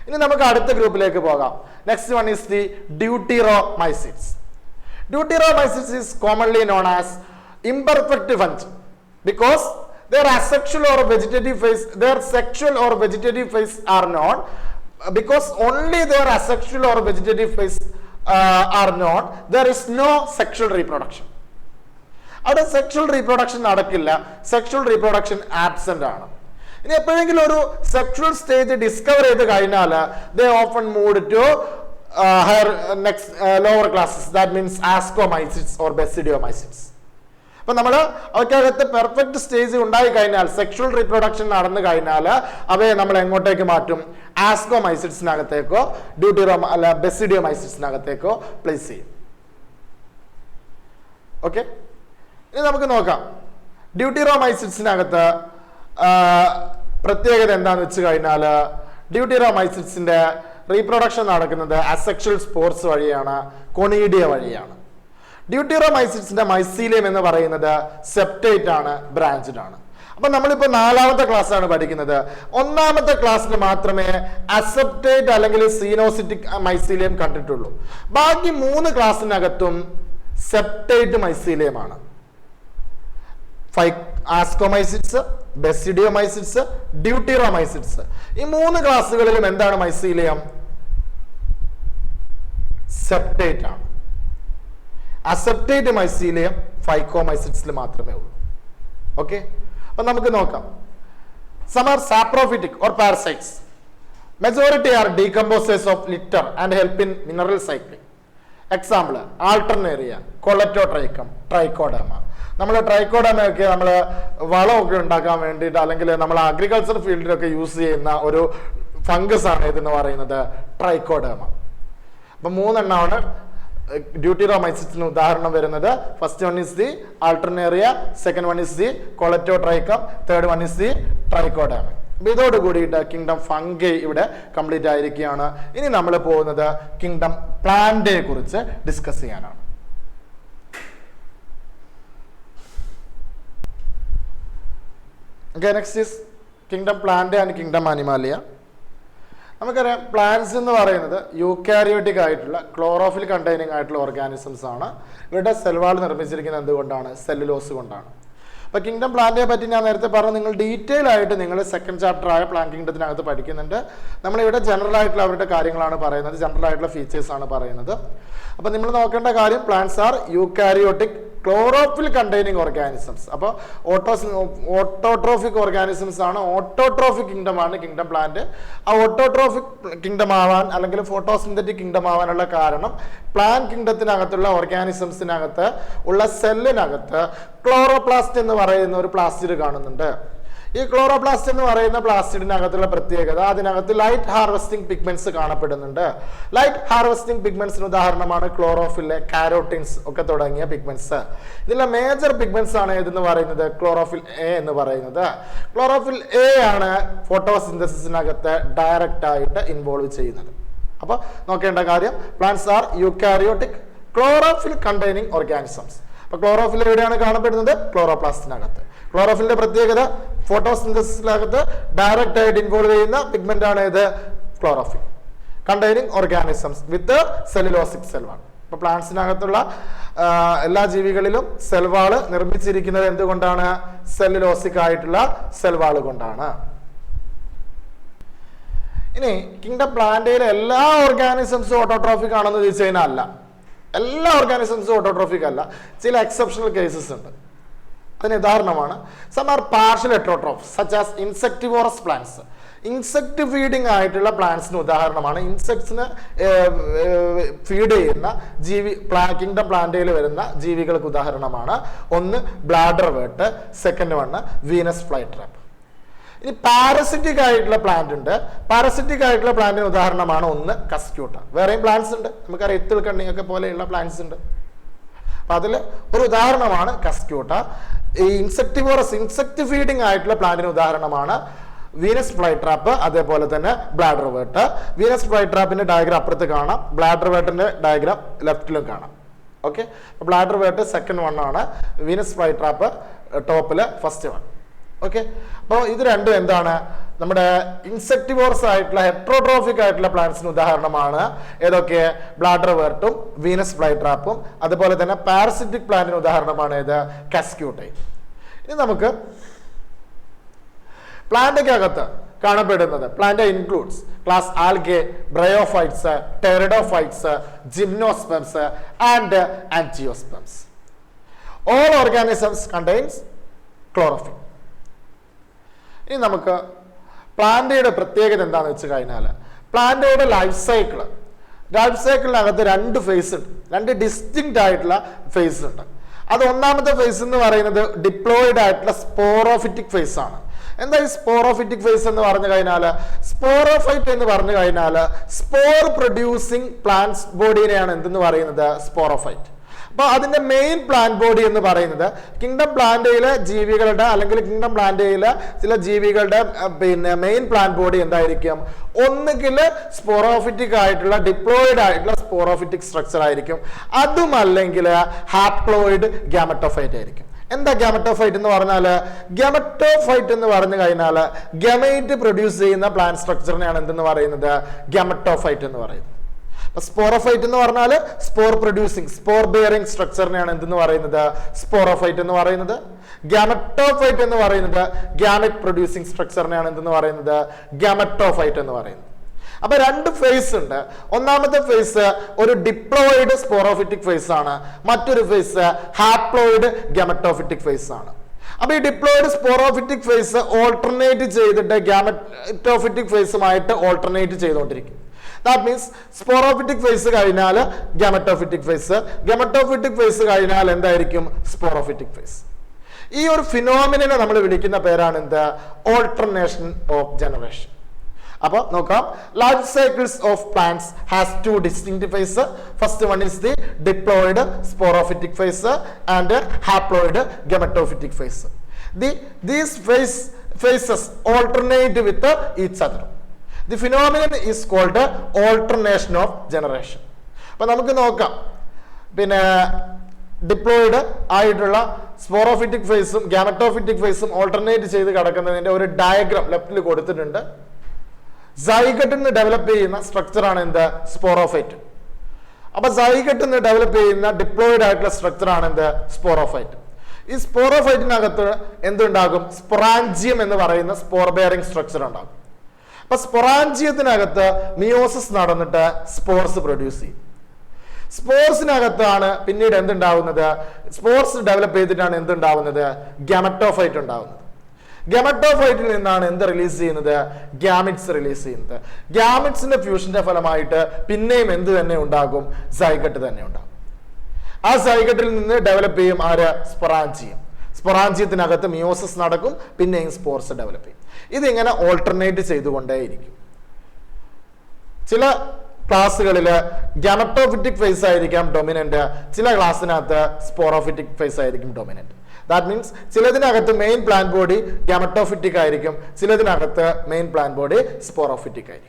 ഇനി നമുക്ക് അടുത്ത ഗ്രൂപ്പിലേക്ക് പോകാം. Next one is the deuteromycetes. Deuteromycetes is commonly known as imperfect fungi because their asexual or vegetative phase, their sexual or vegetative phase are known. Because only their asexual or vegetative phase are known, there is no sexual reproduction. അവിടെ സെക്ഷുവൽ റീപ്രൊഡക്ഷൻ നടക്കില്ല. സെക്ഷുവൽ റീപ്രൊഡക്ഷൻ ആബ്സെന്റ് ആണ്. ഇനി എപ്പോഴെങ്കിലും ഒരു സെക്ഷുവൽ സ്റ്റേജ് ഡിസ്കവർ ചെയ്ത് കഴിഞ്ഞാൽ they often moved to higher next lower classes, that means ascomycetes or basidiomycetes. അപ്പൊ നമ്മൾ അവയ്ക്കകത്ത് പെർഫെക്റ്റ് സ്റ്റേജ് ഉണ്ടായി കഴിഞ്ഞാൽ, സെക്ഷൽ റീപ്രൊഡക്ഷൻ നടന്നു കഴിഞ്ഞാൽ അവയെ നമ്മൾ എങ്ങോട്ടേക്ക് മാറ്റും? ആസ്കോമൈസിഡ്സിനകത്തേക്കോ അല്ല ബെസിഡിയോമൈസിഡ്സിനകത്തേക്കോ പ്ലേസ് ചെയ്യും. ഓക്കെ, ഇനി നമുക്ക് നോക്കാം. ഡ്യൂട്ടിറോമൈസിഡ്സിനകത്ത് പ്രത്യേകത എന്താന്ന് വെച്ച് കഴിഞ്ഞാൽ, ഡ്യൂട്ടിറോമൈസിഡ്സിന്റെ റീപ്രൊഡക്ഷൻ നടക്കുന്നത് അസെക്ഷൽ സ്പോർസ് വഴിയാണ്, കൊണീഡിയ വഴിയാണ്. ഡ്യൂട്ടിറോമൈസിഡ്സിന്റെ മൈസീലിയം എന്ന് പറയുന്നത് സെപ്റ്റേറ്റ് ആണ്, ബ്രാഞ്ചഡ് ആണ്. അപ്പൊ നമ്മളിപ്പോ 4ാമത്തെ ക്ലാസ് ആണ് പഠിക്കുന്നത്. 1ാമത്തെ ക്ലാസ്സിൽ മാത്രമേ അസെപ്റ്റേറ്റ് അല്ലെങ്കിൽ സീനോസിറ്റിക് മൈസീലിയം കണ്ടിട്ടുള്ളൂ. ബാക്കി 3 ക്ലാസ്സിനകത്തും സെപ്റ്റേറ്റ് മൈസീലിയമാണ്. ആസ്കോമൈസിഡ്സ്, ബെസിഡിയോമൈസിഡ്സ്, ഡ്യൂട്ടിറോമൈസിഡ്സ്, ഈ 3 ക്ലാസ്സുകളിലും എന്താണ് മൈസീലിയം? സെപ്റ്റേറ്റ് ആണ്. അസെപ്റ്റേറ്റ് മൈസീലിയം ഫൈക്കോമൈസിഡ്സിൽ മാത്രമേ ഉള്ളൂ. ഓക്കെ, അപ്പൊ നമുക്ക് നോക്കാം. Some are saprophytic or parasites. Majority are decomposers of litter and help in mineral cycling. Example, Alternaria, Coletotrichum, Trichodema. നമ്മൾ ട്രൈക്കോഡമയൊക്കെ നമ്മൾ വളമൊക്കെ ഉണ്ടാക്കാൻ വേണ്ടിയിട്ട് അല്ലെങ്കിൽ നമ്മൾ അഗ്രികൾച്ചർ ഫീൽഡിലൊക്കെ യൂസ് ചെയ്യുന്ന ഒരു ഫംഗസ് ആണ് ഇതെന്ന് പറയുന്നത് ട്രൈക്കോഡമ. അപ്പൊ 3 എണ്ണമാണ് ഡ്യൂട്ടിറോമൈസിഡ്സിന് ഉദാഹരണം വരുന്നത്. First one is the Alternaria, second one is the Colletotrichum, third one is the Trichoderma. അപ്പൊ ഇതോട് കൂടിയിട്ട് കിങ്ഡം ഫംഗൈ ഇവിടെ കംപ്ലീറ്റ് ആയിരിക്കുകയാണ്. ഇനി നമ്മൾ പോകുന്നത് കിങ്ഡം പ്ലാന്റയെ കുറിച്ച് ഡിസ്കസ് ചെയ്യാനാണ്. Okay, next is kingdom Plantae and kingdom Animalia. നമുക്കറിയാം പ്ലാന്റ്സ് എന്ന് പറയുന്നത് യൂക്കാരിയോട്ടിക് ആയിട്ടുള്ള ക്ലോറോഫിൽ കണ്ടെയ്നിങ് ആയിട്ടുള്ള ഓർഗാനിസംസ് ആണ്. ഇവരുടെ സെൽവാൾ നിർമ്മിച്ചിരിക്കുന്നത് എന്തുകൊണ്ടാണ്? സെല്ലുലോസ് കൊണ്ടാണ്. അപ്പോൾ കിങ്ഡം പ്ലാന്റയെ പറ്റി ഞാൻ നേരത്തെ പറഞ്ഞു, നിങ്ങൾ ഡീറ്റെയിൽ ആയിട്ട് നിങ്ങൾ സെക്കൻഡ് ചാപ്റ്റർ ആയ പ്ലാൻ കിങ്ഡത്തിനകത്ത് പഠിക്കുന്നുണ്ട്. നമ്മളിവിടെ ജനറൽ ആയിട്ടുള്ള അവരുടെ കാര്യങ്ങളാണ് പറയുന്നത്, ജനറൽ ആയിട്ടുള്ള ഫീച്ചേഴ്സ് ആണ് പറയുന്നത്. അപ്പോൾ നിങ്ങൾ നോക്കേണ്ട കാര്യം, plants R eukaryotic chlorophyll containing organisms. അപ്പോൾ ഓട്ടോട്രോഫിക് ഓർഗാനിസംസ് ആണ്. ഓട്ടോട്രോഫിക് കിങ്ഡം ആണ് കിങ്ഡം പ്ലാന്റ്. ആ ഓട്ടോട്രോഫിക് കിങ്ഡം ആവാൻ അല്ലെങ്കിൽ ഫോട്ടോസിന്തറ്റിക് കിങ്ഡം ആവാനുള്ള കാരണം പ്ലാന്റ് കിങ്ഡത്തിനകത്തുള്ള ഓർഗാനിസംസിനകത്ത് ഉള്ള സെല്ലിനകത്ത് ക്ലോറോപ്ലാസ്റ്റ് എന്ന് പറയുന്ന ഒരു പ്ലാസ്റ്റിഡ് കാണുന്നുണ്ട്. ഈ ക്ലോറോപ്ലാസ്റ്റ് എന്ന് പറയുന്ന പ്ലാസ്റ്റിഡിനകത്തുള്ള പ്രത്യേകത, അതിനകത്ത് ലൈറ്റ് ഹാർവെസ്റ്റിംഗ് പിഗ്മെന്റ്സ് കാണപ്പെടുന്നുണ്ട്. ലൈറ്റ് ഹാർവെസ്റ്റിംഗ് പിഗ്മെന്റ്സിന് ഉദാഹരണമാണ് ക്ലോറോഫിലെ കാരോട്ടിൻസ് ഒക്കെ തുടങ്ങിയ പിഗ്മെന്റ്സ്. ഇതിലെ മേജർ പിഗ്മെന്റ്സ് ആണ് ഏതെന്ന് പറയുന്നത്? ക്ലോറോഫിൽ എ എന്ന് പറയുന്നത്. ക്ലോറോഫിൽ എ ആണ് ഫോട്ടോസിന്തസിസിനകത്ത് ഡയറക്റ്റ് ആയിട്ട് ഇൻവോൾവ് ചെയ്യുന്നത്. അപ്പോൾ നോക്കേണ്ട കാര്യം, plants R eukaryotic chlorophyll containing organisms. അപ്പൊ ക്ലോറോഫിൽ എവിടെയാണ് കാണപ്പെടുന്നത്? ക്ലോറോപ്ലാസ്റ്റിനകത്ത്. ക്ലോറോഫിലിന്റെ പ്രത്യേകത, ഫോട്ടോസിന്തസിസിനകത്ത് ഡയറക്റ്റ് ആയിട്ട് ഇൻവോൾവ് ചെയ്യുന്ന പിഗ്മെന്റ് ആണ് ഇത് ക്ലോറോഫിൽ കണ്ടെയ്നിങ് ഓർഗാനിസംസ് വിത്ത് സെല്ലുലോസിക് സെൽവാൾ. ഇപ്പൊ പ്ലാന്റ്സിനകത്തുള്ള എല്ലാ ജീവികളിലും സെൽവാള് നിർമ്മിച്ചിരിക്കുന്നത് എന്തുകൊണ്ടാണ്? സെല്ലുലോസിക് ആയിട്ടുള്ള സെൽവാള് കൊണ്ടാണ്. ഇനി കിങ്ഡം പ്ലാന്റയിലെ എല്ലാ ഓർഗാനിസംസും ഓട്ടോട്രോഫിക് ആണെന്ന് ചോദിച്ചു കഴിഞ്ഞാൽ അല്ല. എല്ലാ ഓർഗാനിസംസും ഓട്ടോട്രോഫിക് അല്ല. ചില എക്സെപ്ഷണൽ കേസസ് ഉണ്ട്. അതിന് ഉദാഹരണമാണ് some are partial heterotrophs such as insectivorous plants. Insect feeding ആയിട്ടുള്ള പ്ലാന്റ്സിന് ഉദാഹരണമാണ്. ഇൻസെക്ട്സിന് ഫീഡ് ചെയ്യുന്ന കിങ്ഡം പ്ലാന്റയിൽ വരുന്ന ജീവികൾക്ക് ഉദാഹരണമാണ് ഒന്ന് bladderwort, second one Venus flytrap. ഇനി പാരസിറ്റിക് ആയിട്ടുള്ള പ്ലാന്റ് ഉണ്ട്. പാരസിറ്റിക് ആയിട്ടുള്ള പ്ലാന്റിന് ഉദാഹരണമാണ് ഒന്ന് കസ്ക്യൂട്ട. വേറെയും പ്ലാന്റ്സ് ഉണ്ട്, നമുക്കറിയാം എത്തിൽ കണ്ണിയൊക്കെ പോലെയുള്ള പ്ലാന്റ്സ് ഉണ്ട്. അപ്പൊ അതിൽ ഒരു ഉദാഹരണമാണ് കസ്ക്യൂട്ട. ഈ ഇൻസെക്ടിവോറസ് ഇൻസെക്ട് ഫീഡിങ് ആയിട്ടുള്ള പ്ലാന്റിന് ഉദാഹരണമാണ് വീനസ് ഫ്ലൈ ട്രാപ്പ്, അതേപോലെ തന്നെ ബ്ലാഡർ വേർട്ട്. വീനസ് ഫ്ലൈ ട്രാപ്പിന്റെ ഡയഗ്രാം അപ്പുറത്ത് കാണാം, ബ്ലാഡർ വേർട്ടിന്റെ ഡയഗ്രാം ലെഫ്റ്റിലും കാണാം. Okay, bladderwort second one ആണ്, വീനസ് ഫ്ലൈ ട്രാപ്പ് ടോപ്പില് ഫസ്റ്റ് വൺ. ഓക്കെ, അപ്പോൾ ഇത് രണ്ടും എന്താണ്? നമ്മുടെ ഇൻസെക്ടിവോറസ് ആയിട്ടുള്ള ഹെട്രോട്രോഫിക് ആയിട്ടുള്ള പ്ലാന്റ്സിന് ഉദാഹരണമാണ്. ഏതൊക്കെ? ബ്ലാഡർ വേർട്ടും വീനസ് ഫ്ലൈ ട്രാപ്പും. അതുപോലെ തന്നെ പാരസിറ്റിക് പ്ലാന്റിന് ഉദാഹരണമാണ് ഏത്? കസ്ക്യൂട്ടയും. ഇനി നമുക്ക് പ്ലാന്റയ്ക്കകത്ത് കാണപ്പെടുന്നത്, plant includes class algae, bryophytes, pteridophytes, gymnosperms and angiosperms. All organisms contains chlorophyll. ഇനി നമുക്ക് പ്ലാന്റയുടെ പ്രത്യേകത എന്താണെന്ന് വെച്ച് കഴിഞ്ഞാൽ, പ്ലാന്റയുടെ ലൈഫ് സൈക്കിളിനകത്ത് 2 ഫേസ് ഉണ്ട്, 2 ഡിസ്റ്റിങ്ക്റ്റ് ആയിട്ടുള്ള ഫേസ് ഉണ്ട്. അത് ഒന്നാമത്തെ ഫേസ് എന്ന് പറയുന്നത് ഡിപ്ലോയിഡ് ആയിട്ടുള്ള സ്പോറോഫിറ്റിക് ഫേസ് ആണ്. എന്താ ഈ സ്പോറോഫിറ്റിക് ഫേസ് എന്ന് പറഞ്ഞു കഴിഞ്ഞാൽ, സ്പോറോഫൈറ്റ് എന്ന് പറഞ്ഞു കഴിഞ്ഞാൽ സ്പോർ പ്രൊഡ്യൂസിങ് പ്ലാന്റ് ബോഡീനെയാണ് എന്തെന്ന് പറയുന്നത്, സ്പോറോഫൈറ്റ്. അപ്പൊ അതിന്റെ മെയിൻ പ്ലാന്റ് ബോഡി എന്ന് പറയുന്നത് കിങ്ഡം പ്ലാന്റയിലെ ജീവികളുടെ അല്ലെങ്കിൽ കിങ്ഡം പ്ലാന്റയിലെ ചില ജീവികളുടെ മെയിൻ പ്ലാന്റ് ബോഡി എന്തായിരിക്കും, ഒന്നുകിൽ സ്പോറോഫിറ്റിക് ആയിട്ടുള്ള ഡിപ്ലോയിഡ് ആയിട്ടുള്ള സ്പോറോഫിറ്റിക് സ്ട്രക്ചർ ആയിരിക്കും, അതുമല്ലെങ്കിൽ ഹാപ്ലോയിഡ് ഗാമറ്റോഫൈറ്റ് ആയിരിക്കും. എന്താ ഗാമറ്റോഫൈറ്റ് എന്ന് പറഞ്ഞാൽ, ഗാമറ്റോഫൈറ്റ് എന്ന് പറഞ്ഞു കഴിഞ്ഞാൽ ഗമൈറ്റ് പ്രൊഡ്യൂസ് ചെയ്യുന്ന പ്ലാന്റ് സ്ട്രക്ചറിനെയാണ് എന്തെന്ന് പറയുന്നത്, ഗാമറ്റോഫൈറ്റ് എന്ന് പറയുന്നത്. സ്പോറോഫൈറ്റ് എന്ന് പറഞ്ഞാൽ സ്പോർ പ്രൊഡ്യൂസിങ് സ്പോർ ബെയറിംഗ് സ്ട്രക്ചറിനെയാണ് എന്തെന്ന് പറയുന്നത്, സ്പോറോഫൈറ്റ് എന്ന് പറയുന്നത്. ഗാമറ്റോഫൈറ്റ് എന്ന് പറയുന്നത് ഗാമറ്റ് പ്രൊഡ്യൂസിങ് സ്ട്രക്ചറിനെയാണ് എന്തെന്ന് പറയുന്നത്, ഗാമറ്റോഫൈറ്റ് എന്ന് പറയുന്നത്. അപ്പൊ രണ്ട് ഫേസ് ഉണ്ട്. ഒന്നാമത്തെ ഫേസ് ഒരു ഡിപ്ലോയിഡ് സ്പോറോഫിറ്റിക് ഫേസ് ആണ്, മറ്റൊരു ഫേസ് ഹാപ്ലോയിഡ് ഗാമറ്റോഫിറ്റിക് ഫേസ് ആണ്. അപ്പൊ ഈ ഡിപ്ലോയിഡ് സ്പോറോഫിറ്റിക് ഫേസ് ഓൾട്ടർനേറ്റ് ചെയ്തിട്ട് ഗാമറ്റോഫിറ്റിക് ഫേസുമായിട്ട് ഓൾട്ടർനേറ്റ് ചെയ്തുകൊണ്ടിരിക്കും. ദാറ്റ് മീൻസ് സ്പോറോഫിറ്റിക് ഫേസ് കഴിഞ്ഞാൽ ഗാമറ്റോഫിറ്റിക് ഫേസ്, ഗാമറ്റോഫിറ്റിക് ഫേസ് കഴിഞ്ഞാൽ എന്തായിരിക്കും, സ്പോറോഫിറ്റിക് ഫേസ്. ഈ ഒരു ഫിനോമിനെ നമ്മൾ വിളിക്കുന്ന പേരാണ് എന്ത്, ഓൾട്ടർനേഷൻ ഓഫ് ജനറേഷൻ. അപ്പൊ നോക്കാം, life cycles of plants has two distinct phase. First one is the diploid sporophytic phase and haploid gametophytic phase. These phases alternate with each other. The phenomenon is called alternation of generation. അപ്പൊ നമുക്ക് നോക്കാം, പിന്നെ ഡിപ്ലോയിഡ് ആയിട്ടുള്ള സ്പോറോഫിറ്റിക് ഫേസും ഗാമറ്റോഫിറ്റിക് ഫേസും ഓൾട്ടർനേറ്റ് ചെയ്ത് കിടക്കുന്നതിന്റെ ഒരു ഡയഗ്രാം ലെഫ്റ്റിൽ കൊടുത്തിട്ടുണ്ട്. സൈഗട്ടിൽ നിന്ന് ഡെവലപ്പ് ചെയ്യുന്ന സ്ട്രക്ചറാണ് എന്ത്, സ്പോറോഫൈറ്റ്. അപ്പൊ സൈഗട്ടിൽ നിന്ന് ഡെവലപ്പ് ചെയ്യുന്ന ഡിപ്ലോയിഡ് ആയിട്ടുള്ള സ്ട്രക്ചറാണ് എന്ത്, സ്പോറോഫൈറ്റ്. ഈ സ്പോറോഫൈറ്റിനകത്ത് എന്തുണ്ടാകും, സ്പൊറാഞ്ചിയം എന്ന് പറയുന്ന സ്പോർ ബെയറിംഗ് സ്ട്രക്ചർ ഉണ്ടാകും. അപ്പൊ സ്പൊറാഞ്ചിയത്തിനകത്ത് മിയോസിസ് നടന്നിട്ട് സ്പോർസ് പ്രൊഡ്യൂസ് ചെയ്യും. സ്പോർസിനകത്താണ് പിന്നീട് എന്തുണ്ടാവുന്നത്, സ്പോർസ് ഡെവലപ്പ് ചെയ്തിട്ടാണ് എന്തുണ്ടാവുന്നത്, ഗാമറ്റോഫൈറ്റ് ഉണ്ടാവുന്നത്. ഗാമറ്റോഫൈറ്റിൽ നിന്നാണ് എന്ത് റിലീസ് ചെയ്യുന്നത്, ഗ്യാമിറ്റ്സ് റിലീസ് ചെയ്യുന്നത്. ഗ്യാമിറ്റ്സിന്റെ ഫ്യൂഷന്റെ ഫലമായിട്ട് പിന്നെയും എന്ത് തന്നെ ഉണ്ടാകും, സൈഗട്ട് തന്നെ ഉണ്ടാകും. ആ സൈഗട്ടിൽ നിന്ന് ഡെവലപ്പ് ചെയ്യും ആര്, സ്പൊറാഞ്ചിയം. സ്പൊറാഞ്ചിയത്തിനകത്ത് മിയോസിസ് നടക്കും, പിന്നെയും സ്പോർസ് ഡെവലപ്പ് ചെയ്യും. ഇതിങ്ങനെ ഓൾട്ടർനേറ്റ് ചെയ്തുകൊണ്ടേയിരിക്കും. ചില ക്ലാസ്സുകളിൽ ഗാമറ്റോഫിറ്റിക് ഫേസ് ആയിരിക്കാം ഡൊമിനന്റ്, ചില ക്ലാസ്സിനകത്ത് സ്പോറോഫിറ്റിക് ഫേസ് ആയിരിക്കും ഡൊമിനന്റ്. ദാറ്റ് മീൻസ് ചിലതിനകത്ത് മെയിൻ പ്ലാന്റ് ബോഡി ഗാമറ്റോഫിറ്റിക് ആയിരിക്കും, ചിലതിനകത്ത് മെയിൻ പ്ലാന്റ് ബോഡി സ്പോറോഫിറ്റിക് ആയിരിക്കും.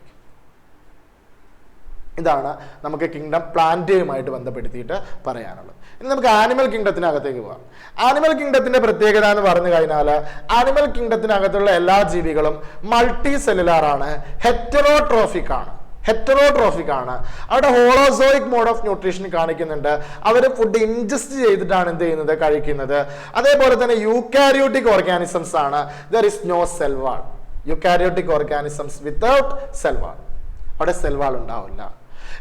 ഇതാണ് നമുക്ക് കിങ്ഡം പ്ലാന്റുമായിട്ട് ബന്ധപ്പെടുത്തിയിട്ട് പറയാനുള്ളത്. ഇനി നമുക്ക് ആനിമൽ കിങ്ഡത്തിനകത്തേക്ക് പോകാം. ആനിമൽ കിങ്ഡത്തിന്റെ പ്രത്യേകത എന്ന് പറഞ്ഞു കഴിഞ്ഞാൽ, ആനിമൽ കിങ്ഡത്തിനകത്തുള്ള എല്ലാ ജീവികളും മൾട്ടി സെല്ലുലാർ ആണ്, ഹെറ്ററോട്രോഫിക് ആണ്. അവിടെ ഹോളോസോയിക് മോഡ് ഓഫ് ന്യൂട്രീഷൻ കാണിക്കുന്നുണ്ട്. അവർ ഫുഡ് ഇൻജസ്റ്റ് ചെയ്തിട്ടാണ് എന്ത് ചെയ്യുന്നത്, കഴിക്കുന്നത്. അതേപോലെ തന്നെ യൂക്കാരിയോട്ടിക് ഓർഗാനിസംസ് ആണ്. There is no cell wall. Eukaryotic organisms without cell wall, അവിടെ സെൽ വാൾ ഉണ്ടാവില്ല.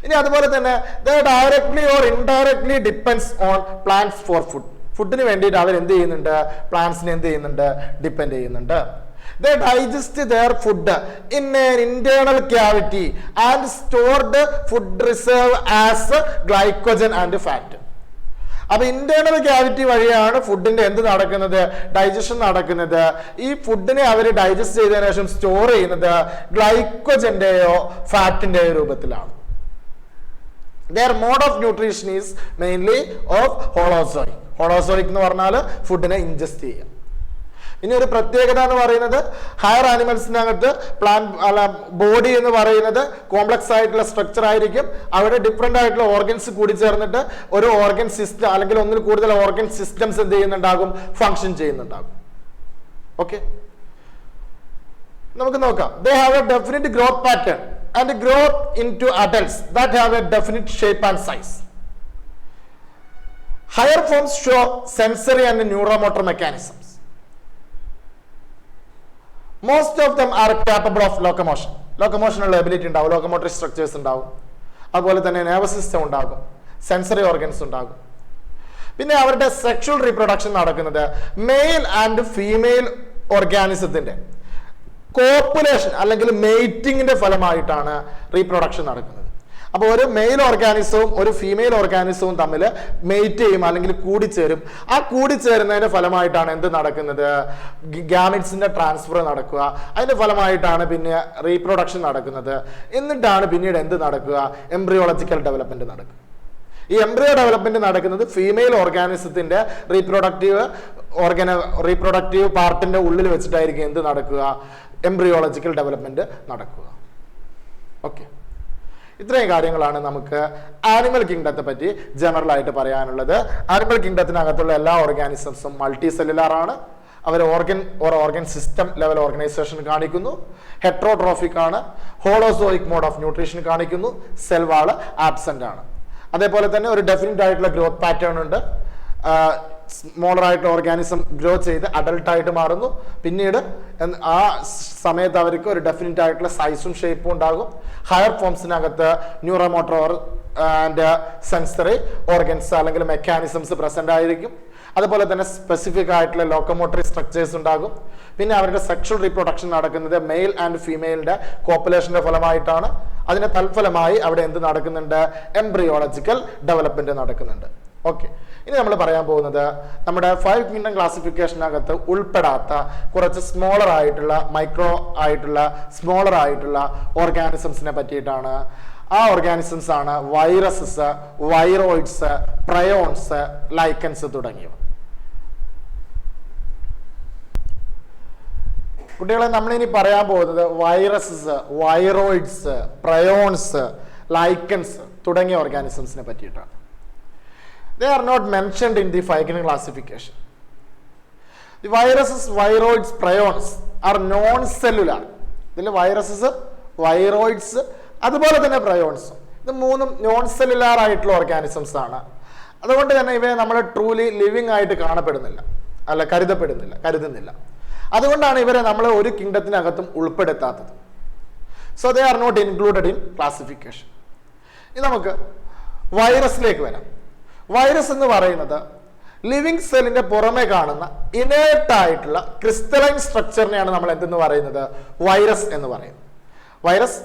ഇനി അതുപോലെ തന്നെ directly or indirectly depends on plants for food. ഫുഡിന് വേണ്ടിയിട്ട് അവർ എന്ത് ചെയ്യുന്നുണ്ട്, പ്ലാന്റ്സിനെ എന്ത് ചെയ്യുന്നുണ്ട്, ഡിപ്പെൻഡ് ചെയ്യുന്നുണ്ട്. They digest their food in an internal cavity and stored food reserve as glycogen and fat. അപ്പൊ ഇന്റേണൽ ക്യാവിറ്റി വഴിയാണ് ഫുഡിന്റെ എന്ത് നടക്കുന്നത്, ഡൈജഷൻ നടക്കുന്നത്. ഈ ഫുഡിനെ അവർ ഡൈജസ്റ്റ് ചെയ്തതിനു ശേഷം സ്റ്റോർ ചെയ്യുന്നത് ഗ്ലൈക്കോജന്റെയോ ഫാറ്റിന്റെയോ രൂപത്തിലാണ്. Their mode of nutrition is mainly of holozoic. Holozoic എന്ന് പറഞ്ഞാൽ ഫുഡിനെ ഇൻജസ്റ്റ് ചെയ്യുക. ഇനി ഒരു പ്രത്യേകത എന്ന് പറയുന്നത്, ഹയർ ആനിമൽസിനകത്ത് ബോഡി എന്ന് പറയുന്നത് കോംപ്ലക്സ് ആയിട്ടുള്ള സ്ട്രക്ചർ ആയിരിക്കും. അവിടെ ഡിഫറെന്റ് ആയിട്ടുള്ള ഓർഗൻസ് കൂടി ചേർന്നിട്ട് ഒരു ഓർഗൻ സിസ്റ്റം അല്ലെങ്കിൽ ഒന്നിൽ കൂടുതൽ ഓർഗൻ സിസ്റ്റംസ് എന്ത് ചെയ്യുന്നുണ്ടാകും, ഫങ്ഷൻ ചെയ്യുന്നുണ്ടാകും. ഓക്കെ, നമുക്ക് നോക്കാം. They have a definite growth pattern and growth into adults that have a definite shape and size. Higher forms show sensory and neuromotor mechanisms. Most of them are capable of locomotion. Locomotional ability ഉണ്ടാവും, locomotory structures ഉണ്ടാവും, അതുപോലെ തന്നെ നെർവസ് സിസ്റ്റം ഉണ്ടാകും, സെൻസറി ഓർഗൻസ് ഉണ്ടാകും. പിന്നെ അവരുടെ സെക്ഷൽ റീപ്രൊഡക്ഷൻ നടക്കുന്നത് മെയിൽ ആൻഡ് ഫീമെയിൽ ഓർഗാനിസത്തിന്റെ കോപ്പുലേഷൻ അല്ലെങ്കിൽ മെയ്റ്റിങ്ങിന്റെ ഫലമായിട്ടാണ് റീപ്രൊഡക്ഷൻ നടക്കുന്നത്. അപ്പോൾ ഒരു മെയിൽ ഓർഗാനിസവും ഒരു ഫീമെയിൽ ഓർഗാനിസവും തമ്മിൽ മെയ്റ്റ് ചെയ്യും അല്ലെങ്കിൽ കൂടിച്ചേരും. ആ കൂടിച്ചേരുന്നതിന്റെ ഫലമായിട്ടാണ് എന്ത് നടക്കുന്നത്? ഗ്യാമിറ്റ്സിന്റെ ട്രാൻസ്ഫർ നടക്കുക. അതിന്റെ ഫലമായിട്ടാണ് പിന്നെ റീപ്രൊഡക്ഷൻ നടക്കുന്നത്. എന്നിട്ടാണ് പിന്നീട് എന്ത് നടക്കുക? എംബ്രിയോളജിക്കൽ ഡെവലപ്മെന്റ് നടക്കുക. ഈ എംബ്രിയോ ഡെവലപ്മെന്റ് നടക്കുന്നത് ഫീമെയിൽ ഓർഗാനിസത്തിന്റെ റീപ്രൊഡക്റ്റീവ് പാർട്ടിന്റെ ഉള്ളിൽ വെച്ചിട്ടായിരിക്കും എന്ത് നടക്കുക? എംബ്രിയോളജിക്കൽ ഡെവലപ്മെന്റ് നടക്കുക. ഓക്കെ, ഇത്രയും കാര്യങ്ങളാണ് നമുക്ക് ആനിമൽ കിങ്ഡത്തെ പറ്റി ജനറൽ ആയിട്ട് പറയാനുള്ളത്. ആനിമൽ കിങ്ഡത്തിനകത്തുള്ള എല്ലാ ഓർഗാനിസംസും മൾട്ടി സെല്ലുലാർ ആണ്. അവർ ഓർഗൻ സിസ്റ്റം ലെവൽ ഓർഗനൈസേഷൻ കാണിക്കുന്നു. ഹെട്രോട്രോഫിക് ആണ്. ഹോളോസോയിക് മോഡ് ഓഫ് ന്യൂട്രീഷൻ കാണിക്കുന്നു. സെൽ വാള് ആബ്സെന്റ് ആണ്. അതേപോലെ തന്നെ ഒരു ഡെഫിനിറ്റ് ആയിട്ടുള്ള ഗ്രോത്ത് പാറ്റേൺ ഉണ്ട്. സ്മോളർ ആയിട്ടുള്ള ഓർഗാനിസം ഗ്രോ ചെയ്ത് അഡൾട്ട് ആയിട്ട് മാറുന്നു. പിന്നീട് ആ സമയത്ത് അവർക്ക് ഒരു ഡെഫിനിറ്റ് ആയിട്ടുള്ള സൈസും ഷേപ്പും ഉണ്ടാകും. ഹയർ ഫോംസിനകത്ത് ന്യൂറോമോട്ടോർ ആൻഡ് സെൻസറി ഓർഗൻസ് അല്ലെങ്കിൽ മെക്കാനിസംസ് പ്രസന്റ് ആയിരിക്കും. അതുപോലെ തന്നെ സ്പെസിഫിക് ആയിട്ടുള്ള ലോക്കോമോട്ടറി സ്ട്രക്ചേഴ്സ് ഉണ്ടാകും. പിന്നെ അവരുടെ സെക്ഷൽ റീപ്രൊഡക്ഷൻ നടക്കുന്നത് മെയിൽ ആൻഡ് ഫീമെയിലിന്റെ കോപ്പുലേഷന്റെ ഫലമായിട്ടാണ്. അതിന്റെ തൽഫലമായി അവിടെ എന്ത് നടക്കുന്നുണ്ട്? എംബ്രിയോളജിക്കൽ ഡെവലപ്മെന്റ് നടക്കുന്നുണ്ട്. ഓക്കെ, ഇനി നമ്മൾ പറയാൻ പോകുന്നത് നമ്മുടെ 5 കിങ്ഡം ക്ലാസിഫിക്കേഷനകത്ത് ഉൾപ്പെടാത്ത കുറച്ച് സ്മോളർ ആയിട്ടുള്ള സ്മോളർ ആയിട്ടുള്ള ഓർഗാനിസംസിനെ പറ്റിയിട്ടാണ്. ആ ഓർഗാനിസംസ് ആണ് വൈറസസ്, വൈറോയിഡ്സ്, പ്രയോൺസ്, ലൈക്കൻസ് തുടങ്ങിയവ. കുട്ടികളെ, നമ്മളിനി പറയാൻ പോകുന്നത് വൈറസസ്, വൈറോയിഡ്സ്, പ്രയോൺസ്, ലൈക്കൻസ് തുടങ്ങിയ ഓർഗാനിസംസിനെ പറ്റിയിട്ടാണ്. They are not mentioned in the 5 kingdom classification. The viruses, viroids, prions are non-cellular. ഇതിൽ വൈറസസ്, വൈറോയിഡ്സ്, അതുപോലെ തന്നെ പ്രയോൺസും, ഇത് മൂന്നും നോൺ സെല്ലുലാർ ആയിട്ടുള്ള ഓർഗാനിസംസ് ആണ്. അതുകൊണ്ട് തന്നെ ഇവയെ നമ്മൾ ട്രൂലി ലിവിങ് ആയിട്ട് കരുതുന്നില്ല. അതുകൊണ്ടാണ് ഇവരെ നമ്മൾ ഒരു കിങ്ഡത്തിനകത്തും ഉൾപ്പെടുത്താത്തത്. So they are not included in classification. ഇനി നമുക്ക് വൈറസിലേക്ക് വരാം. വൈറസ് എന്ന് പറയുന്നത് ലിവിങ് സെല്ലിന്റെ പുറമെ കാണുന്ന ഇനേർട്ട് ആയിട്ടുള്ള ക്രിസ്റ്റലൈൻ സ്ട്രക്ചറിനെയാണ് നമ്മൾ എന്തെന്ന് പറയുന്നത്? വൈറസ് എന്ന് പറയുന്നത്. Virus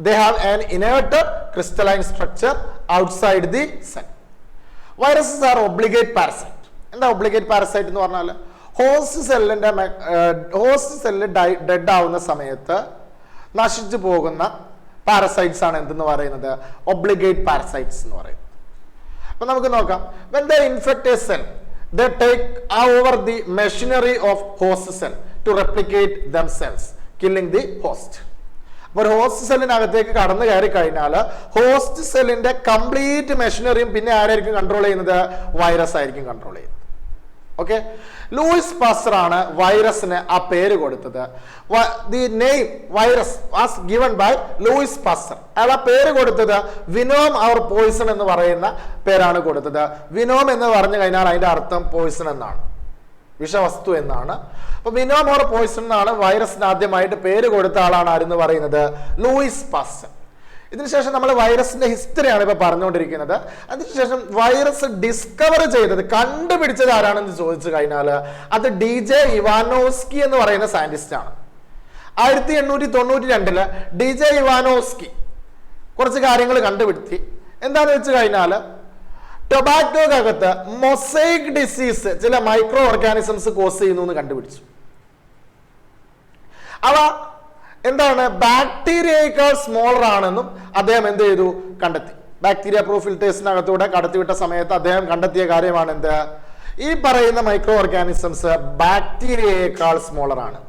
they have an inert crystalline structure outside the cell. Viruses are obligate parasite. എന്താ obligate parasite എന്ന് പറഞ്ഞാൽ ഹോസ്റ്റ് സെല്ല് ഡെഡ് ആവുന്ന സമയത്ത് നശിച്ചു പോകുന്ന പാരസൈറ്റ്സ് ആണ് എന്തെന്ന് പറയുന്നത്? ഒബ്ലിഗേറ്റ് പാരസൈറ്റ്സ് എന്ന് പറയുന്നത്. അപ്പൊ നമുക്ക് നോക്കാം. when they infect a cell, they take over the machinery of host cell to replicate themselves, killing the host. ഒരു ഹോസ്റ്റ് സെല്ലിനകത്തേക്ക് കടന്നു കയറി കഴിഞ്ഞാൽ ഹോസ്റ്റ് സെല്ലിന്റെ കംപ്ലീറ്റ് മെഷീനറിയും പിന്നെ ആരായിരിക്കും കൺട്രോൾ ചെയ്യുന്നത്? വൈറസ് ആയിരിക്കും കൺട്രോൾ ചെയ്യുന്നത്. ഓക്കെ, ലൂയിസ് പാസ്റ്റർ ആണ് വൈറസിന് ആ പേര് കൊടുത്തത്. The name virus was given by Louis Pasteur. അയാൾ ആ പേര് കൊടുത്തത് വിനോം ഓർ പോയിസൺ എന്ന് പറയുന്ന പേരാണ് കൊടുത്തത്. വിനോം എന്ന് പറഞ്ഞു കഴിഞ്ഞാൽ അതിന്റെ അർത്ഥം പോയിസൺ എന്നാണ്, വിഷവസ്തു എന്നാണ്. അപ്പൊ വിനോം ഓർ പോയിസൺ എന്നാണ് വൈറസിന് ആദ്യമായിട്ട് പേര് കൊടുത്ത ആളാണ് ആരെന്ന് പറയുന്നത്? Louis Pasteur. ഇതിനുശേഷം നമ്മൾ വൈറസിന്റെ ഹിസ്റ്ററിയാണ് ഇപ്പൊ പറഞ്ഞുകൊണ്ടിരിക്കുന്നത്. അതിനുശേഷം വൈറസ് ഡിസ്കവർ ചെയ്തത്, കണ്ടുപിടിച്ചത് ആരാണെന്ന് ചോദിച്ചു കഴിഞ്ഞാൽ അത് DJ ഇവാനോസ്കി എന്ന് പറയുന്ന സയന്റിസ്റ്റ് ആണ്. 1892 DJ ഇവാനോസ്കി കുറച്ച് കാര്യങ്ങൾ കണ്ടുപിടുത്തി. എന്താന്ന് വെച്ച് കഴിഞ്ഞാൽ ടൊബാക്കോക്കകത്ത് മൊസൈക് ഡിസീസ് ചില മൈക്രോ ഓർഗാനിസംസ് കോസ് ചെയ്യുന്നു എന്ന് കണ്ടുപിടിച്ചു. അവ എന്താണ്? ബാക്ടീരിയയേക്കാൾ സ്മോളർ ആണെന്നും അദ്ദേഹം എന്ത് ചെയ്തു? കണ്ടെത്തി. ബാക്ടീരിയ പ്രൂഫ് ഫിൽറ്റേഴ്സിനകത്തൂടെ കടത്തിവിട്ട സമയത്ത് അദ്ദേഹം കണ്ടെത്തിയ കാര്യമാണ് എന്ത്? ഈ പറയുന്ന മൈക്രോ ഓർഗാനിസംസ് ബാക്ടീരിയയേക്കാൾ സ്മോളർ ആണ്.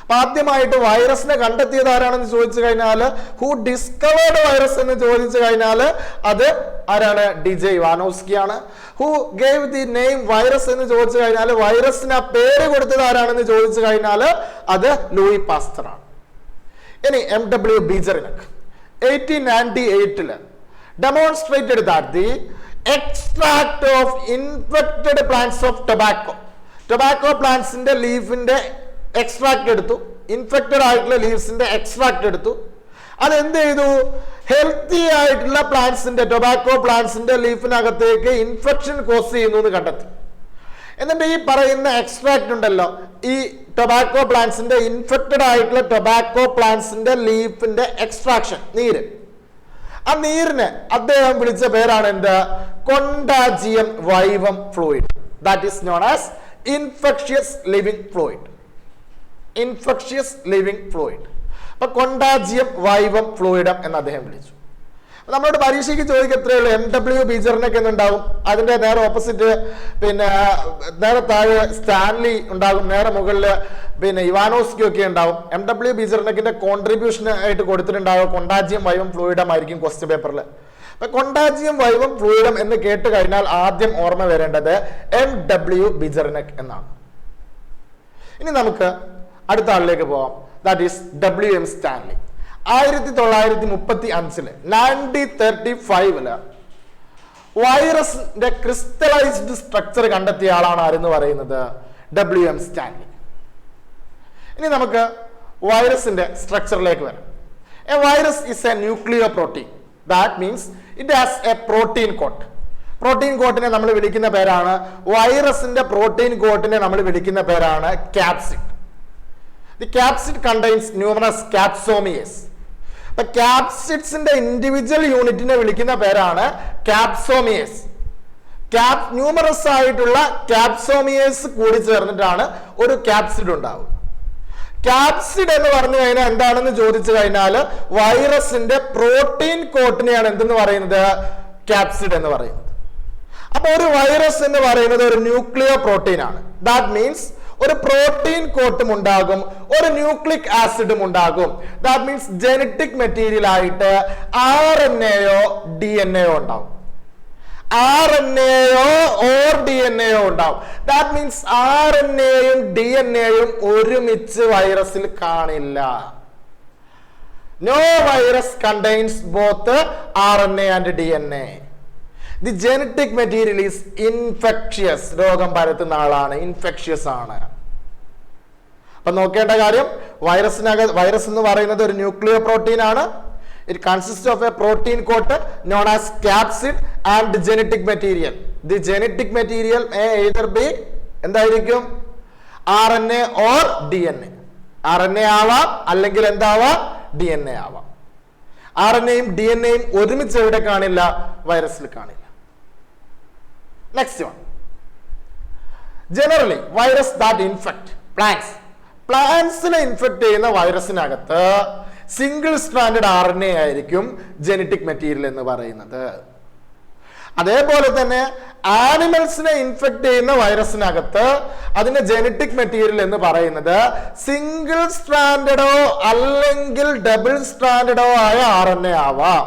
അപ്പൊ ആദ്യമായിട്ട് വൈറസിനെ കണ്ടെത്തിയത് ആരാണെന്ന് ചോദിച്ചു കഴിഞ്ഞാൽ, ഹു ഡിസ്കവേർഡ് വൈറസ് എന്ന് ചോദിച്ചു കഴിഞ്ഞാൽ അത് ആരാണ്? DJ ഇവാനോസ്കി ആണ്. Who gave the name virus എന്ന് ചോദിച്ചു കഴിഞ്ഞാൽ വൈറസിന് ആ പേര് കൊടുത്തത് ആരാണെന്ന് ചോദിച്ചു കഴിഞ്ഞാൽ അത് ലൂയി പാസ്റ്റർ ആണ്. ഇനി MW ബീജറിനക് 1898 demonstrated that the extract of infected plants of tobacco plantsന്റെ ലീഫിന്റെ എക്സ്ട്രാക്ട് എടുത്തു, ഇൻഫെക്റ്റഡ് ആയിട്ടുള്ള ലീവ്സിന്റെ എക്സ്ട്രാക്ട് എടുത്തു. അതെന്ത് ചെയ്തു? ഹെൽത്തി ആയിട്ടുള്ള പ്ലാന്റ്സിന്റെ, ടൊബാക്കോ പ്ലാന്റ്സിന്റെ ലീഫിനകത്തേക്ക് ഇൻഫെക്ഷൻ കോസ് ചെയ്യുന്നു എന്ന് കണ്ടെത്തി. എന്നിട്ട് ഈ പറയുന്ന എക്സ്ട്രാക്ട് ഉണ്ടല്ലോ, ഈ ടൊബാക്കോ പ്ലാന്റ്സിന്റെ, ഇൻഫെക്റ്റഡ് ആയിട്ടുള്ള ടൊബാക്കോ പ്ലാന്റ്സിന്റെ ലീഫിന്റെ എക്സ്ട്രാക്ഷൻ, നീര്, ആ നീരിനെ അദ്ദേഹം വിളിച്ച പേരാണ് എന്ത്? Contagium vivum fluid. That is known as infectious living fluid. Infectious living fluid. അപ്പൊ കൊണ്ടാജിയം വൈവം ഫ്ലൂയിഡം എന്ന് അദ്ദേഹം വിളിച്ചു. നമ്മളോട് പരീക്ഷയ്ക്ക് ചോദിക്കുക എത്രയേ ഉള്ളൂ, MW ബീജറിനൊക്കെ എന്നുണ്ടാവും, അതിന്റെ നേരെ ഓപ്പോസിറ്റ് പിന്നെ നേരെ താഴെ സ്റ്റാൻലി ഉണ്ടാകും, നേരെ മുകളിൽ പിന്നെ ഇവാനോസ്കി ഒക്കെ ഉണ്ടാവും. MW ബീജറിനക്കിന്റെ കോൺട്രിബ്യൂഷൻ ആയിട്ട് കൊടുത്തിട്ടുണ്ടാവും കൊണ്ടാജിയം വൈവം ഫ്ലൂയിഡം ആയിരിക്കും ക്വസ്റ്റ്യൻ പേപ്പറിൽ. അപ്പൊ കൊണ്ടാജിയം വൈവം ഫ്ലൂയിഡം എന്ന് കേട്ട് കഴിഞ്ഞാൽ ആദ്യം ഓർമ്മ വരേണ്ടത് MW ബീജറിനക് എന്നാണ്. ഇനി നമുക്ക് അടുത്ത ആളിലേക്ക് പോവാം. That is WM Stanley. 1935 1935 വൈറസിന്റെ ക്രിസ്റ്റലൈസ്ഡ് സ്ട്രക്ചർ കണ്ടെത്തിയ ആളാണ് ആരെന്ന് പറയുന്നത്? WM Stanley. ഇനി നമുക്ക് വൈറസിന്റെ സ്ട്രക്ചറിലേക്ക് വരാം. A virus is a nucleoprotein. That means it has a protein coat. Protein കോട്ടിനെ നമ്മൾ വിളിക്കുന്ന പേരാണ്, വൈറസിന്റെ പ്രോട്ടീൻ കോട്ടിനെ നമ്മൾ വിളിക്കുന്ന പേരാണ് capsid. The capsid contains numerous capsomeres. അപ്പൊ ക്യാപ്സിഡ്സിന്റെ ഇൻഡിവിജ്വൽ യൂണിറ്റിനെ വിളിക്കുന്ന പേരാണ് ക്യാപ്സോമിയേസ്. ന്യൂമറസ് ആയിട്ടുള്ള ക്യാപ്സോമിയേസ് കൂടി ചേർന്നിട്ടാണ് ഒരു ക്യാപ്സിഡ് ഉണ്ടാവുക. ക്യാപ്സിഡ് എന്ന് പറഞ്ഞു കഴിഞ്ഞാൽ എന്താണെന്ന് ചോദിച്ചു കഴിഞ്ഞാൽ വൈറസിന്റെ പ്രോട്ടീൻ കോട്ടിനെയാണ് എന്തെന്ന് പറയുന്നത്? ക്യാപ്സിഡ് എന്ന് പറയുന്നത്. അപ്പൊ ഒരു വൈറസ് എന്ന് പറയുന്നത് ഒരു ന്യൂക്ലിയോ പ്രോട്ടീൻ ആണ്. ദാറ്റ് മീൻസ് ഒരു പ്രോട്ടീൻ കോട്ടും ഉണ്ടാകും, ഒരു ന്യൂക്ലിക് ആസിഡും ഉണ്ടാകും. ദാറ്റ് മീൻസ് ജനറ്റിക് മെറ്റീരിയൽ ആയിട്ട് RNAയോ DNA ഉണ്ടാവും. RNAയോ ഓർ DNAയോ ഉണ്ടാവും. ദാറ്റ് മീൻസ് RNAയും DNAയും ഒരുമിച്ച് വൈറസിൽ കാണില്ല. No virus contains both RNA and DNA. The genetic material is infectious. രോഗം പരത്തുന്ന ആളാണ്, ഇൻഫെക്ഷ്യസ് ആണ്. അപ്പൊ നോക്കേണ്ട കാര്യം, വൈറസ് എന്ന് പറയുന്നത് ഒരു ന്യൂക്ലിയോ പ്രോട്ടീൻ ആണ്. It consist of a protein coat known as capsid and genetic material. The genetic material may either be എന്തായിരിക്കും? RNA or DNA. RNA ആവാം, അല്ലെങ്കിൽ എന്താവാം? DNA ആവാം. RNAയും DNAയും ഒരുമിച്ച് എവിടെ കാണില്ല? വൈറസിൽ കാണില്ല. Next one. Generally, virus that infect plants. പ്ലാന്റ്സിനെ ഇൻഫെക്ട് ചെയ്യുന്ന വൈറസിനകത്ത് സിംഗിൾ സ്ട്രാൻഡഡ് RNA ആയിരിക്കും ജനറ്റിക് മെറ്റീരിയൽ എന്ന് പറയുന്നത്. അതേപോലെ തന്നെ ആനിമൽസിനെ ഇൻഫെക്ട് ചെയ്യുന്ന വൈറസിനകത്ത് അതിന്റെ ജനറ്റിക് മെറ്റീരിയൽ എന്ന് പറയുന്നത് സിംഗിൾ സ്ട്രാൻഡഡോ അല്ലെങ്കിൽ ഡബിൾ സ്ട്രാൻഡഡോ ആയ RNA ആവാം.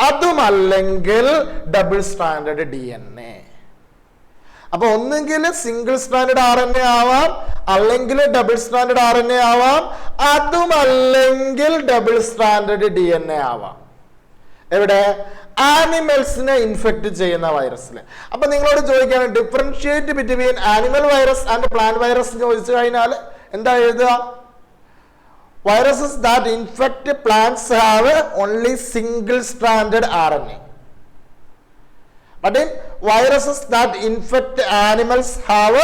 അതുമല്ലെങ്കിൽ ഡബിൾ സ്ട്രാൻഡഡ് DNA. അപ്പൊ ഒന്നുകിൽ സിംഗിൾ സ്ട്രാൻഡഡ് RNA ആവാം, അല്ലെങ്കിൽ ഡബിൾ സ്ട്രാൻഡഡ് RNA ആവാം, അതുമല്ലെങ്കിൽ ഡബിൾ സ്ട്രാൻഡഡ് DNA ആവാം. എവിടെ? ആനിമൽസിനെ ഇൻഫെക്ട് ചെയ്യുന്ന വൈറസിൽ. അപ്പൊ നിങ്ങളോട് ചോദിക്കാണ് differentiate between animal virus and plant virus ചോദിച്ചു കഴിഞ്ഞാൽ എന്താ എഴുതുക? Viruses that infect plants have only single stranded RNA. But in viruses that infect animals have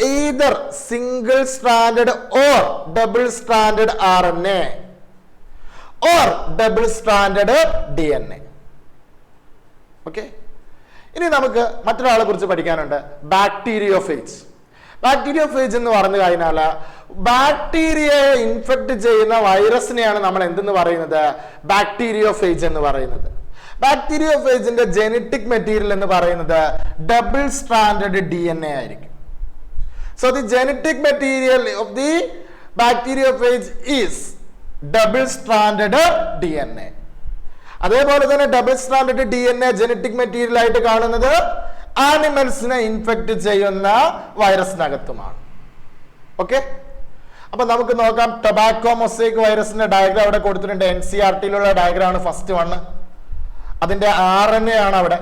either single stranded or double stranded RNA or double stranded DNA. Okay? ഇനി നമുക്ക് മറ്റൊരാളെ കുറിച്ച് പഠിക്കാനുണ്ട്, ബാക്ടീരിയോഫേജ്. ബാക്ടീരിയോഫേജ് എന്ന് പറഞ്ഞു കഴിഞ്ഞാൽ ബാക്ടീരിയയെ ഇൻഫെക്ട് ചെയ്യുന്ന വൈറസിനെയാണ് നമ്മൾ എന്തെന്ന് പറയുന്നത്? ബാക്ടീരിയോഫേജ് എന്ന് പറയുന്നത്. ബാക്ടീരിയോഫേജിന്റെ ജനറ്റിക് മെറ്റീരിയൽ എന്ന് പറയുന്നത് ഡബിൾ സ്ട്രാൻഡഡ് DNA ആയിരിക്കും. So the genetic material of the bacteriophage is double stranded DNA. അതേപോലെ തന്നെ double stranded DNA genetic material ആയിട്ട് കാണുന്നത് ആനിമൽസിനെ ഇൻഫെക്ട് ചെയ്യുന്ന വൈറസിനകത്തുമാണ്. ഓക്കെ, അപ്പൊ നമുക്ക് നോക്കാം. ടൊബാക്കോ മൊസൈക്ക് വൈറസിന്റെ ഡയഗ്രാം അവിടെ കൊടുത്തിട്ടുണ്ട്. NCERT-യിലുള്ള ഡയഗ്രാം ആണ് ഫസ്റ്റ് വണ്. അതിന്റെ RNA ആണ് അവിടെ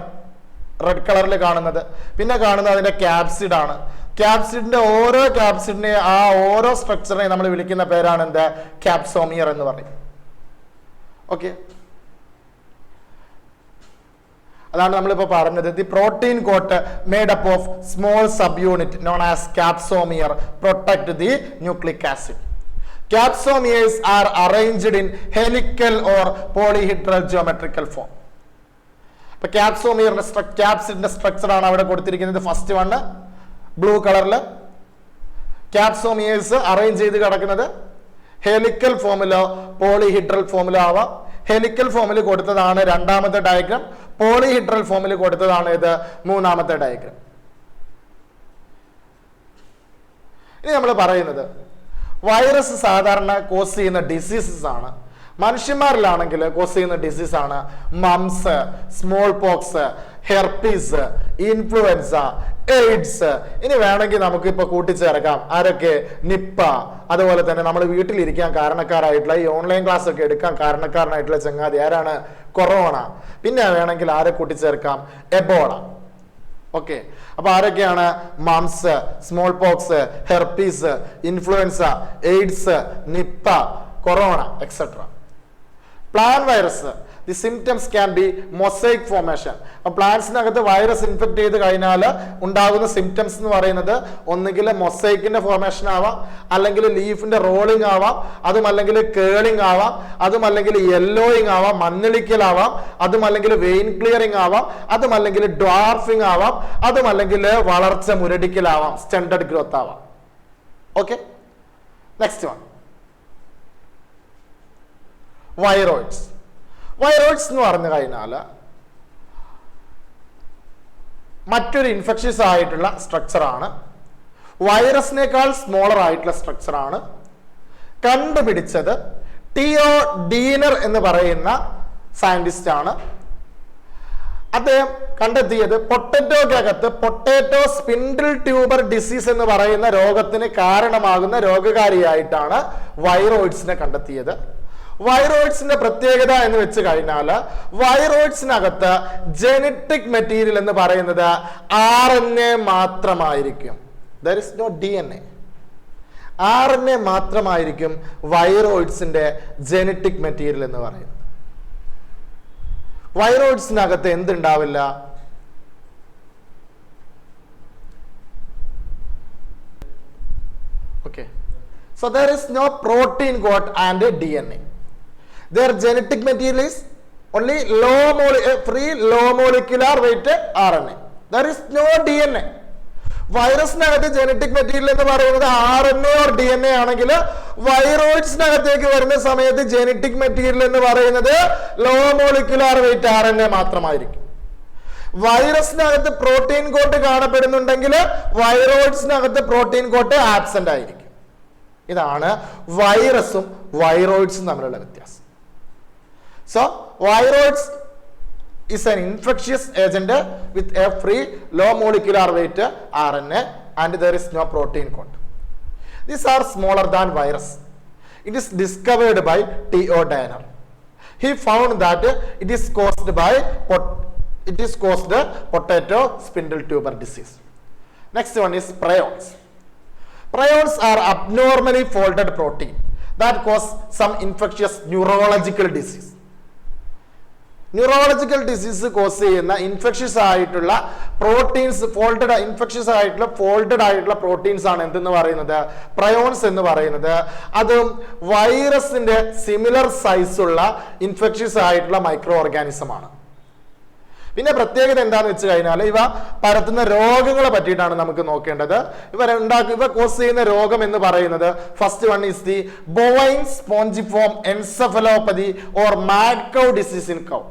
റെഡ് കളറിൽ കാണുന്നത്. പിന്നെ കാണുന്നത് അതിന്റെ ക്യാപ്സിഡ് ആണ്. ക്യാപ്സിഡിന്റെ ഓരോ ക്യാപ്സിഡിനെ ആ ഓരോ സ്ട്രക്ചറിനെ നമ്മൾ വിളിക്കുന്ന പേരാണ് എന്താ? ക്യാപ്സോമിയർ എന്ന് പറയും. ഓക്കെ, അതാണ് നമ്മളിപ്പോ പറഞ്ഞത്. The protein coat made up of small subunit known as capsomere protect the nucleic acid. Capsomeres are arranged in helical or polyhedral geometrical form. ഇപ്പൊ ക്യാപ്സോമിയറിന്റെ ക്യാപ്സിന്റെ സ്ട്രക്ചർ ആണ് അവിടെ കൊടുത്തിരിക്കുന്നത്. ഫസ്റ്റ് വണ് ബ്ലൂ കളറിൽ ക്യാപ്സോമിയേഴ്സ് അറേഞ്ച് ചെയ്ത് കിടക്കുന്നത് ഹെലിക്കൽ ഫോമിലോ പോളിഹിഡ്രൽ ഫോമിലോ ആവാം. ഹെലിക്കൽ ഫോമിൽ കൊടുത്തതാണ് രണ്ടാമത്തെ ഡയഗ്രാം, പോളിഹിഡ്രൽ ഫോമിൽ കൊടുത്തതാണ് ഇത് മൂന്നാമത്തെ ഡയഗ്രാം. ഇനി നമ്മൾ പറയുന്നത് വൈറസ് സാധാരണ കോസ് ചെയ്യുന്ന ഡിസീസസ് ആണ്. മനുഷ്യന്മാരിലാണെങ്കിൽ കോസ് ചെയ്യുന്ന ഡിസീസ് ആണ് moms, small pox, herpes, influenza, AIDS. ഇനി വേണമെങ്കിൽ നമുക്ക് ഇപ്പൊ കൂട്ടിച്ചേർക്കാം ആരൊക്കെ, നിപ്പ, അതുപോലെ തന്നെ നമ്മൾ വീട്ടിലിരിക്കാൻ കാരണക്കാരായിട്ടുള്ള ഈ ഓൺലൈൻ ക്ലാസ് ഒക്കെ എടുക്കാൻ കാരണക്കാരനായിട്ടുള്ള ചങ്ങാതി ആരാണ്, കൊറോണ. പിന്നെ വേണമെങ്കിൽ ആരെ കൂട്ടിച്ചേർക്കാം, എബോള. ഓക്കെ, അപ്പൊ ആരൊക്കെയാണ്, moms, small pox, herpes, influenza, AIDS, Nipah, corona etcetera. Plan virus, the symptoms can be mosaic formation. അപ്പൊ പ്ലാന്റ്സിനകത്ത് വൈറസ് ഇൻഫെക്ട് ചെയ്ത് കഴിഞ്ഞാൽ ഉണ്ടാകുന്ന സിംറ്റംസ് എന്ന് പറയുന്നത് ഒന്നുകിൽ മൊസൈക്കിന്റെ ഫോർമേഷൻ ആവാം, അല്ലെങ്കിൽ ലീഫിന്റെ റോളിംഗ് ആവാം, അതും അല്ലെങ്കിൽ കേളിംഗ് ആവാം, അതും അല്ലെങ്കിൽ യെല്ലോയിങ് ആവാം, മഞ്ഞളിക്കലാവാം, അതും അല്ലെങ്കിൽ വെയിൻ ക്ലിയറിംഗ് ആവാം, അതും അല്ലെങ്കിൽ ഡ്വാർഫിംഗ് ആവാം, അതും അല്ലെങ്കിൽ വളർച്ച മുരടിക്കലാവാം, സ്റ്റെൻഡഡ് ഗ്രോത്ത് ആവാം. Okay, next one viroids. Viroids എന്ന് പറഞ്ഞു കഴിഞ്ഞാൽ മറ്റൊരു ഇൻഫെക്ഷ്യസ് ആയിട്ടുള്ള സ്ട്രക്ചറാണ്. വൈറസിനേക്കാൾ സ്മോളർ ആയിട്ടുള്ള സ്ട്രക്ചറാണ്. കണ്ടുപിടിച്ചത് ടിയോ ഡീനർ എന്ന് പറയുന്ന സയന്റിസ്റ്റ് ആണ്. അദ്ദേഹം കണ്ടെത്തിയത് പൊട്ടറ്റോക്കകത്ത് പൊട്ടാറ്റോ സ്പിൻഡിൽ ട്യൂബർ ഡിസീസ് എന്ന് പറയുന്ന രോഗത്തിന് കാരണമാകുന്ന രോഗകാരിയായിട്ടാണ് വൈറോയിഡ്സിനെ കണ്ടെത്തിയത്. വൈറോയിഡ്സിന്റെ പ്രത്യേകത എന്ന് വെച്ച് കഴിഞ്ഞാൽ വൈറോയിഡ്സിനകത്ത് ജനറ്റിക് മെറ്റീരിയൽ എന്ന് പറയുന്നത് RNA മാത്രമായിരിക്കും. There is no DNA. RNA മാത്രമായിരിക്കും വൈറോയിഡ്സിന്റെ ജനറ്റിക് മെറ്റീരിയൽ എന്ന് പറയുന്നത്. വൈറോയിഡ്സിനകത്ത് എന്തുണ്ടാവില്ല, okay, so there is no protein coat and DNA. Their genetic material is only free low molecular weight RNA. There is no DNA. വൈറസിനകത്ത് ജനറ്റിക് മെറ്റീരിയൽ എന്ന് പറയുന്നത് RNA or DNA ആണെങ്കിൽ വൈറോയിഡ്സിനകത്തേക്ക് വരുന്ന സമയത്ത് ജനറ്റിക് മെറ്റീരിയൽ എന്ന് പറയുന്നത് ലോ മോളിക്കുലാർ വെയിറ്റ് RNA മാത്രമായിരിക്കും. വൈറസിനകത്ത് പ്രോട്ടീൻ കോട്ട് കാണപ്പെടുന്നുണ്ടെങ്കിൽ വൈറോയിഡ്സിനകത്ത് പ്രോട്ടീൻ കോട്ട് ആബ്സെന്റ് ആയിരിക്കും. ഇതാണ് വൈറസും വൈറോയിഡ്സും തമ്മിലുള്ള വ്യത്യാസം. So viroids is an infectious agent with a free low molecular weight RNA and there is no protein coat. These are smaller than virus. It is discovered by T.O. Diner. He found that it is caused potato spindle tuber disease. Next one is prions. Prions are abnormally folded protein that cause some infectious neurological disease. Neurological disease cause ചെയ്യുന്ന ഇൻഫെക്ഷ്യസ് ആയിട്ടുള്ള പ്രോട്ടീൻസ്, ഇൻഫെക്ഷ്യസ് ആയിട്ടുള്ള ഫോൾഡഡ് ആയിട്ടുള്ള പ്രോട്ടീൻസ് ആണ് എന്തെന്ന് പറയുന്നത്, പ്രയോൺസ് എന്ന് പറയുന്നത്. അത് വൈറസിന്റെ സിമിലർ സൈസുള്ള ഇൻഫെക്ഷ്യസ് ആയിട്ടുള്ള മൈക്രോ ഓർഗാനിസം ആണ്. പിന്നെ പ്രത്യേകത എന്താന്ന് വെച്ച് കഴിഞ്ഞാൽ ഇവ പരത്തുന്ന രോഗങ്ങളെ പറ്റിയിട്ടാണ് നമുക്ക് നോക്കേണ്ടത്. ഇവ കോസ് ചെയ്യുന്ന രോഗം എന്ന് പറയുന്നത് first one is the bovine spongiform encephalopathy or mad cow disease in cow.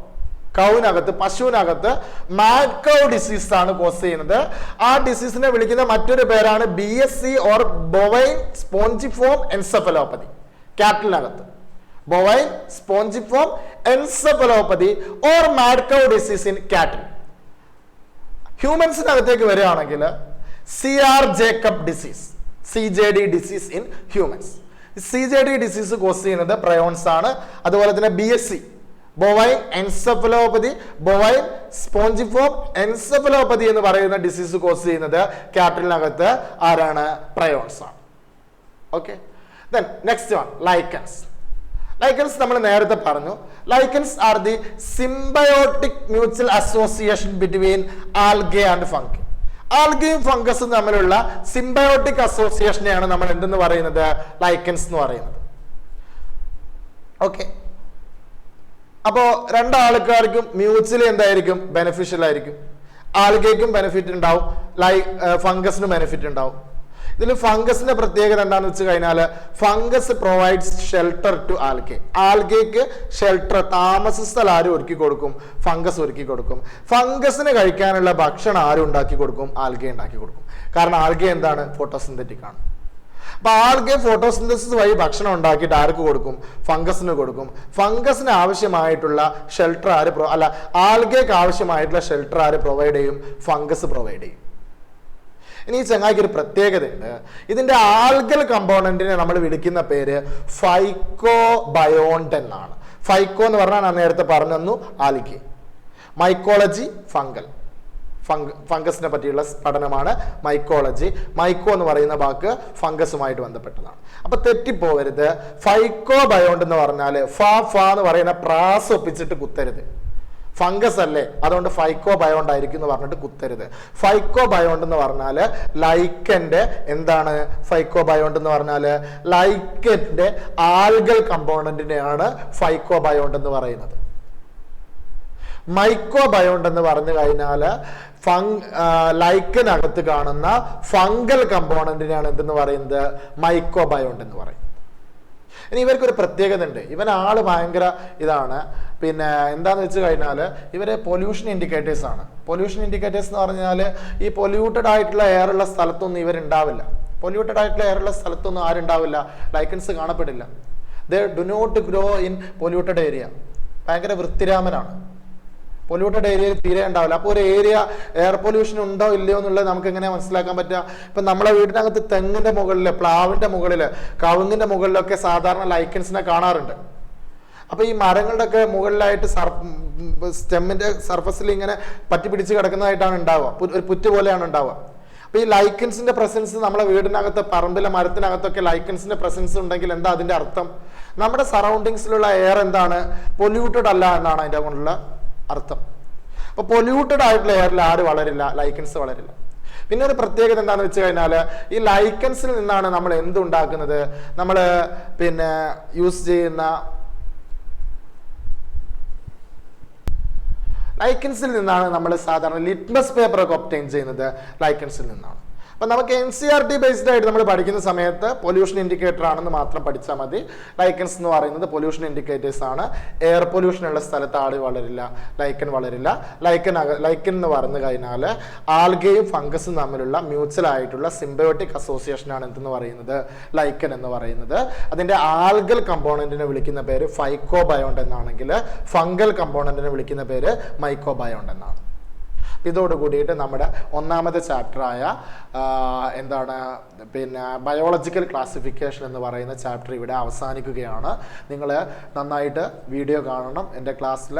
കൗവിനകത്ത്, പശുവിനകത്ത് മാഡ് കൗ ഡിസീസ് ആണ് കോസ് ചെയ്യുന്നത്. ആ ഡിസീസിനെ വിളിക്കുന്ന മറ്റൊരു പേരാണ് BSE or bovine spongiform encephalopathy. കാറ്റിലിനകത്ത് bovine spongiform encephalopathy or mad cow disease in cattle. ഹ്യൂമൻസിനകത്തേക്ക് വരികയാണെങ്കിൽ CR Jakob disease, CJD disease in humans. CJD disease cause ചെയ്യുന്നത് പ്രയോൺസ് ആണ്. അതുപോലെ തന്നെ BSE bovine encephalopathy, bovine spongiform encephalopathy എന്ന് പറയുന്ന ഡിസീസ് കോസ് ചെയ്യുന്നത് കാറ്റിലിനകത്ത് ആരാണ്, പ്രയോൺസ് ആണ്. Okay, then next one lichens. Lichens നമ്മൾ നേരത്തെ പറഞ്ഞു. Lichens are the symbiotic mutual association between algae and fungi. ആൽഗയും ഫംഗസും തമ്മിലുള്ള സിംബയോട്ടിക് അസോസിയേഷനെയാണ് നമ്മൾ എന്തെന്ന് പറയുന്നത്, ലൈക്കൻസ് എന്ന് പറയുന്നത്. ഓക്കെ. അപ്പോൾ രണ്ടാൾക്കാർക്കും മ്യൂച്വലി എന്തായിരിക്കും? ബെനിഫിഷ്യൽ ആയിരിക്കും. ആൽഗയ്ക്കും ബെനിഫിറ്റ് ഉണ്ടാവും, ഫംഗസിനും ബെനിഫിറ്റ് ഉണ്ടാവും. ഇതിൽ ഫംഗസിന്റെ പ്രത്യേകത എന്താണെന്ന് വെച്ച് കഴിഞ്ഞാൽ fungus provides shelter to algae. ആൽഗയ്ക്ക് ഷെൽട്ടർ, താമസ സ്ഥലം ആരും ഒരുക്കി കൊടുക്കും? ഫംഗസ് ഒരുക്കി കൊടുക്കും. ഫംഗസിന് കഴിക്കാനുള്ള ഭക്ഷണം ആരും ഉണ്ടാക്കി കൊടുക്കും? ആൽഗെ ഉണ്ടാക്കി കൊടുക്കും. കാരണം ആൽഗെ എന്താണ്? ഫോട്ടോസിന്തറ്റിക് ആണ്. അപ്പൊ ആൽഗെ ഫോട്ടോസിന്തസിസ് വഴി ഭക്ഷണം ഉണ്ടാക്കിയിട്ട് ആർക്ക് കൊടുക്കും? ഫംഗസിന് കൊടുക്കും. ഫംഗസിന് ആവശ്യമായിട്ടുള്ള ഷെൽട്ടർ ആൽഗയ്ക്ക് ആവശ്യമായിട്ടുള്ള ഷെൽട്ടർ ആര് പ്രൊവൈഡ് ചെയ്യും? ഫംഗസ് പ്രൊവൈഡ് ചെയ്യും. ഇനി ഈ ചങ്ങായിക്ക് ഒരു പ്രത്യേകതയുണ്ട്. ഇതിന്റെ ആൽഗൽ കമ്പോണന്റിനെ നമ്മൾ വിളിക്കുന്ന പേര് ഫൈക്കോബയോണ്ട് എന്നാണ്. ഫൈക്കോ എന്ന് പറഞ്ഞാൽ ഞാൻ നേരത്തെ പറഞ്ഞു ആൽഗെ. മൈക്കോളജി ഫംഗസിനെ പറ്റിയുള്ള പഠനമാണ് മൈക്കോളജി. മൈക്കോ എന്ന് പറയുന്ന വാക്ക് ഫംഗസുമായിട്ട് ബന്ധപ്പെട്ടതാണ്. അപ്പൊ തെറ്റിപ്പോവരുത്. ഫൈക്കോബയോണ്ട് എന്ന് പറഞ്ഞാൽ ഫ എന്ന് പറയുന്ന പ്രാസ് ഒപ്പിച്ചിട്ട് കുത്തരുത്. ഫംഗസ് അല്ലേ, അതുകൊണ്ട് ഫൈക്കോബയോണ്ട് ആയിരിക്കും എന്ന് പറഞ്ഞിട്ട് കുത്തരുത്. ഫൈക്കോബയോണ്ട് എന്ന് പറഞ്ഞാൽ ലൈക്കന്റെ എന്താണ്? ഫൈക്കോബയോണ്ട് എന്ന് പറഞ്ഞാൽ ലൈക്കന്റെ ആൽഗൽ കമ്പോണന്റിനെയാണ് ഫൈക്കോബയോണ്ട് എന്ന് പറയുന്നത്. മൈക്കോബയോണ്ട് എന്ന് പറഞ്ഞു കഴിഞ്ഞാൽ ലൈക്കനകത്ത് കാണുന്ന ഫംഗൽ കമ്പോണന്റിനെയാണ് എന്തെന്ന് പറയുന്നത്? മൈക്കോബയോണ്ട് എന്ന് പറയുന്നത്. ഇനി ഇവർക്കൊരു പ്രത്യേകത ഉണ്ട്. ഇവൻ ആള് ഭയങ്കര ഇതാണ്. പിന്നെ എന്താന്ന് വെച്ച് കഴിഞ്ഞാൽ ഇവര് പൊല്യൂഷൻ ഇൻഡിക്കേറ്റേഴ്സ് ആണ്. പൊല്യൂഷൻ ഇൻഡിക്കേറ്റേഴ്സ് എന്ന് പറഞ്ഞാൽ ഈ പൊല്യൂട്ടഡ് ആയിട്ടുള്ള എയർ ഉള്ള സ്ഥലത്തൊന്നും ഇവരുണ്ടാവില്ല. പൊല്യൂട്ടഡ് ആയിട്ടുള്ള എയർ ഉള്ള സ്ഥലത്തൊന്നും ആരുണ്ടാവില്ല? ലൈക്കൻസ് കാണപ്പെടില്ല. They do not grow in polluted area. ഭയങ്കര വൃത്തിരാമനാണ്. പൊല്യൂട്ടഡ് ഏരിയയിൽ തീരെ ഉണ്ടാവില്ല. അപ്പോൾ ഒരു ഏരിയ എയർ പൊല്യൂഷൻ ഉണ്ടോ ഇല്ലയോ എന്നുള്ളത് നമുക്ക് എങ്ങനെ മനസ്സിലാക്കാൻ പറ്റുക? ഇപ്പൊ നമ്മളെ വീടിനകത്ത് തെങ്ങിന്റെ മുകളിൽ, പ്ലാവിന്റെ മുകളിൽ, കവുങ്ങിന്റെ മുകളിലൊക്കെ സാധാരണ ലൈക്കൻസിനെ കാണാറുണ്ട്. അപ്പൊ ഈ മരങ്ങളുടെ ഒക്കെ മുകളിലായിട്ട് സ്റ്റെമ്മിന്റെ സർഫസിൽ ഇങ്ങനെ പറ്റി പിടിച്ച് കിടക്കുന്നതായിട്ടാണ് ഉണ്ടാവുക. ഒരു പുറ്റ് പോലെയാണ് ഉണ്ടാവുക. അപ്പൊ ഈ ലൈക്കൻസിന്റെ പ്രസൻസ് നമ്മളെ വീടിനകത്ത്, പറമ്പിലെ മരത്തിനകത്തൊക്കെ ലൈക്കൻസിന്റെ പ്രസൻസ് ഉണ്ടെങ്കിൽ എന്താ അതിന്റെ അർത്ഥം? നമ്മുടെ സറൗണ്ടിങ്സിലുള്ള എയർ എന്താണ്? പൊല്യൂട്ടഡ് അല്ല എന്നാണ് അതിന്റെ കൊണ്ടുള്ള അർത്ഥം. അപ്പൊ പൊല്യൂട്ടഡ് ആയിട്ടുള്ള എയറിൽ ആര് വളരില്ല? ലൈക്കൻസ് വളരില്ല. പിന്നെ ഒരു പ്രത്യേകത എന്താണെന്ന് വെച്ച് കഴിഞ്ഞാൽ ഈ ലൈക്കൻസിൽ നിന്നാണ് നമ്മൾ എന്തുണ്ടാക്കുന്നത്? നമ്മൾ പിന്നെ യൂസ് ചെയ്യുന്ന ലൈക്കൻസിൽ നിന്നാണ് നമ്മൾ സാധാരണ ലിറ്റ്മസ് പേപ്പർ ഒക്കെ ഒബ്റ്റെയിൻ ചെയ്യുന്നത് ലൈക്കൻസിൽ നിന്നാണ്. അപ്പൊ നമുക്ക് NCERT ബേസ്ഡ് ആയിട്ട് നമ്മൾ പഠിക്കുന്ന സമയത്ത് പൊല്യൂഷൻ ഇൻഡിക്കേറ്റർ ആണെന്ന് മാത്രം പഠിച്ചാൽ മതി. ലൈക്കൻസ് എന്ന് പറയുന്നത് പൊല്യൂഷൻ ഇൻഡിക്കേറ്റേഴ്സ് ആണ്. എയർ പൊല്യൂഷൻ ഉള്ള സ്ഥലത്ത് ആട് വളരില്ല, ലൈക്കൻ വളരില്ല. ലൈക്കൻ എന്ന് പറഞ്ഞു കഴിഞ്ഞാൽ ആൽഗയും ഫംഗസും തമ്മിലുള്ള മ്യൂച്വൽ ആയിട്ടുള്ള സിംബയോട്ടിക് അസോസിയേഷൻ ആണ് എന്തെന്ന് പറയുന്നത്? ലൈക്കൻ എന്ന് പറയുന്നത്. അതിന്റെ ആൽഗൽ കമ്പോണന്റിനെ വിളിക്കുന്ന പേര് ഫൈക്കോബയോണ്ട് എന്നാണെങ്കിൽ ഫംഗൽ കമ്പോണന്റിനെ വിളിക്കുന്ന പേര് മൈക്കോബയോണ്ട് എന്നാണ്. ഇതോട് കൂടിയിട്ട് നമ്മുടെ ഒന്നാമത്തെ ചാപ്റ്ററായ എന്താണ് പിന്നെ ബയോളജിക്കൽ ക്ലാസിഫിക്കേഷൻ എന്ന് പറയുന്ന ചാപ്റ്റർ ഇവിടെ അവസാനിക്കുകയാണ്. നിങ്ങൾ നന്നായിട്ട് വീഡിയോ കാണണം. എൻ്റെ ക്ലാസ്സിൽ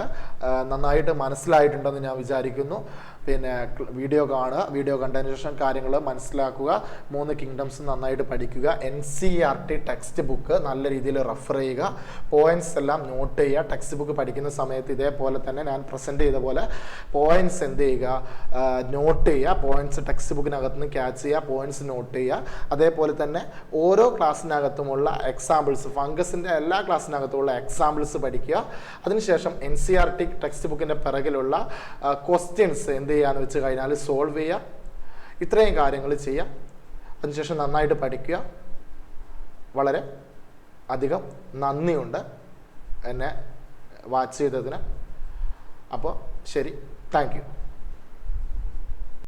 നന്നായിട്ട് മനസ്സിലായിട്ടുണ്ടെന്ന് ഞാൻ വിചാരിക്കുന്നു. പിന്നെ വീഡിയോ കാണുക. വീഡിയോ കണ്ടതിന് ശേഷം കാര്യങ്ങൾ മനസ്സിലാക്കുക. 3 കിങ്ഡംസ് നന്നായിട്ട് പഠിക്കുക. NCERT ടെക്സ്റ്റ് ബുക്ക് നല്ല രീതിയിൽ റെഫർ ചെയ്യുക. പോയിന്റ്സ് എല്ലാം നോട്ട് ചെയ്യുക. ടെക്സ്റ്റ് ബുക്ക് പഠിക്കുന്ന സമയത്ത് ഇതേപോലെ തന്നെ ഞാൻ പ്രസൻറ്റ് ചെയ്ത പോലെ പോയിന്റ്സ് എന്ത് ചെയ്യുക? നോട്ട് ചെയ്യുക. പോയിന്റ്സ് ടെക്സ്റ്റ് ബുക്കിനകത്ത് നിന്ന് ക്യാച്ച് ചെയ്യുക. പോയിന്റ്സ് നോട്ട് ചെയ്യുക. അതേപോലെ തന്നെ ഓരോ ക്ലാസ്സിനകത്തുമുള്ള എക്സാമ്പിൾസ്, ഫംഗസിൻ്റെ എല്ലാ ക്ലാസ്സിനകത്തുമുള്ള എക്സാമ്പിൾസ് പഠിക്കുക. അതിനുശേഷം NCERT ടെക്സ്റ്റ് ബുക്കിൻ്റെ പിറകിലുള്ള ക്വസ്റ്റ്യൻസ് എന്ത് ചെയ്യാന്ന് വെച്ച് കഴിഞ്ഞാൽ സോൾവ് ചെയ്യുക. ഇത്രയും കാര്യങ്ങൾ ചെയ്യുക. അതിനുശേഷം നന്നായിട്ട് പഠിക്കുക. വളരെ അധികം നന്ദിയുണ്ട് എന്നെ വാച്ച് ചെയ്തതിന്. അപ്പോൾ ശരി, താങ്ക് യു.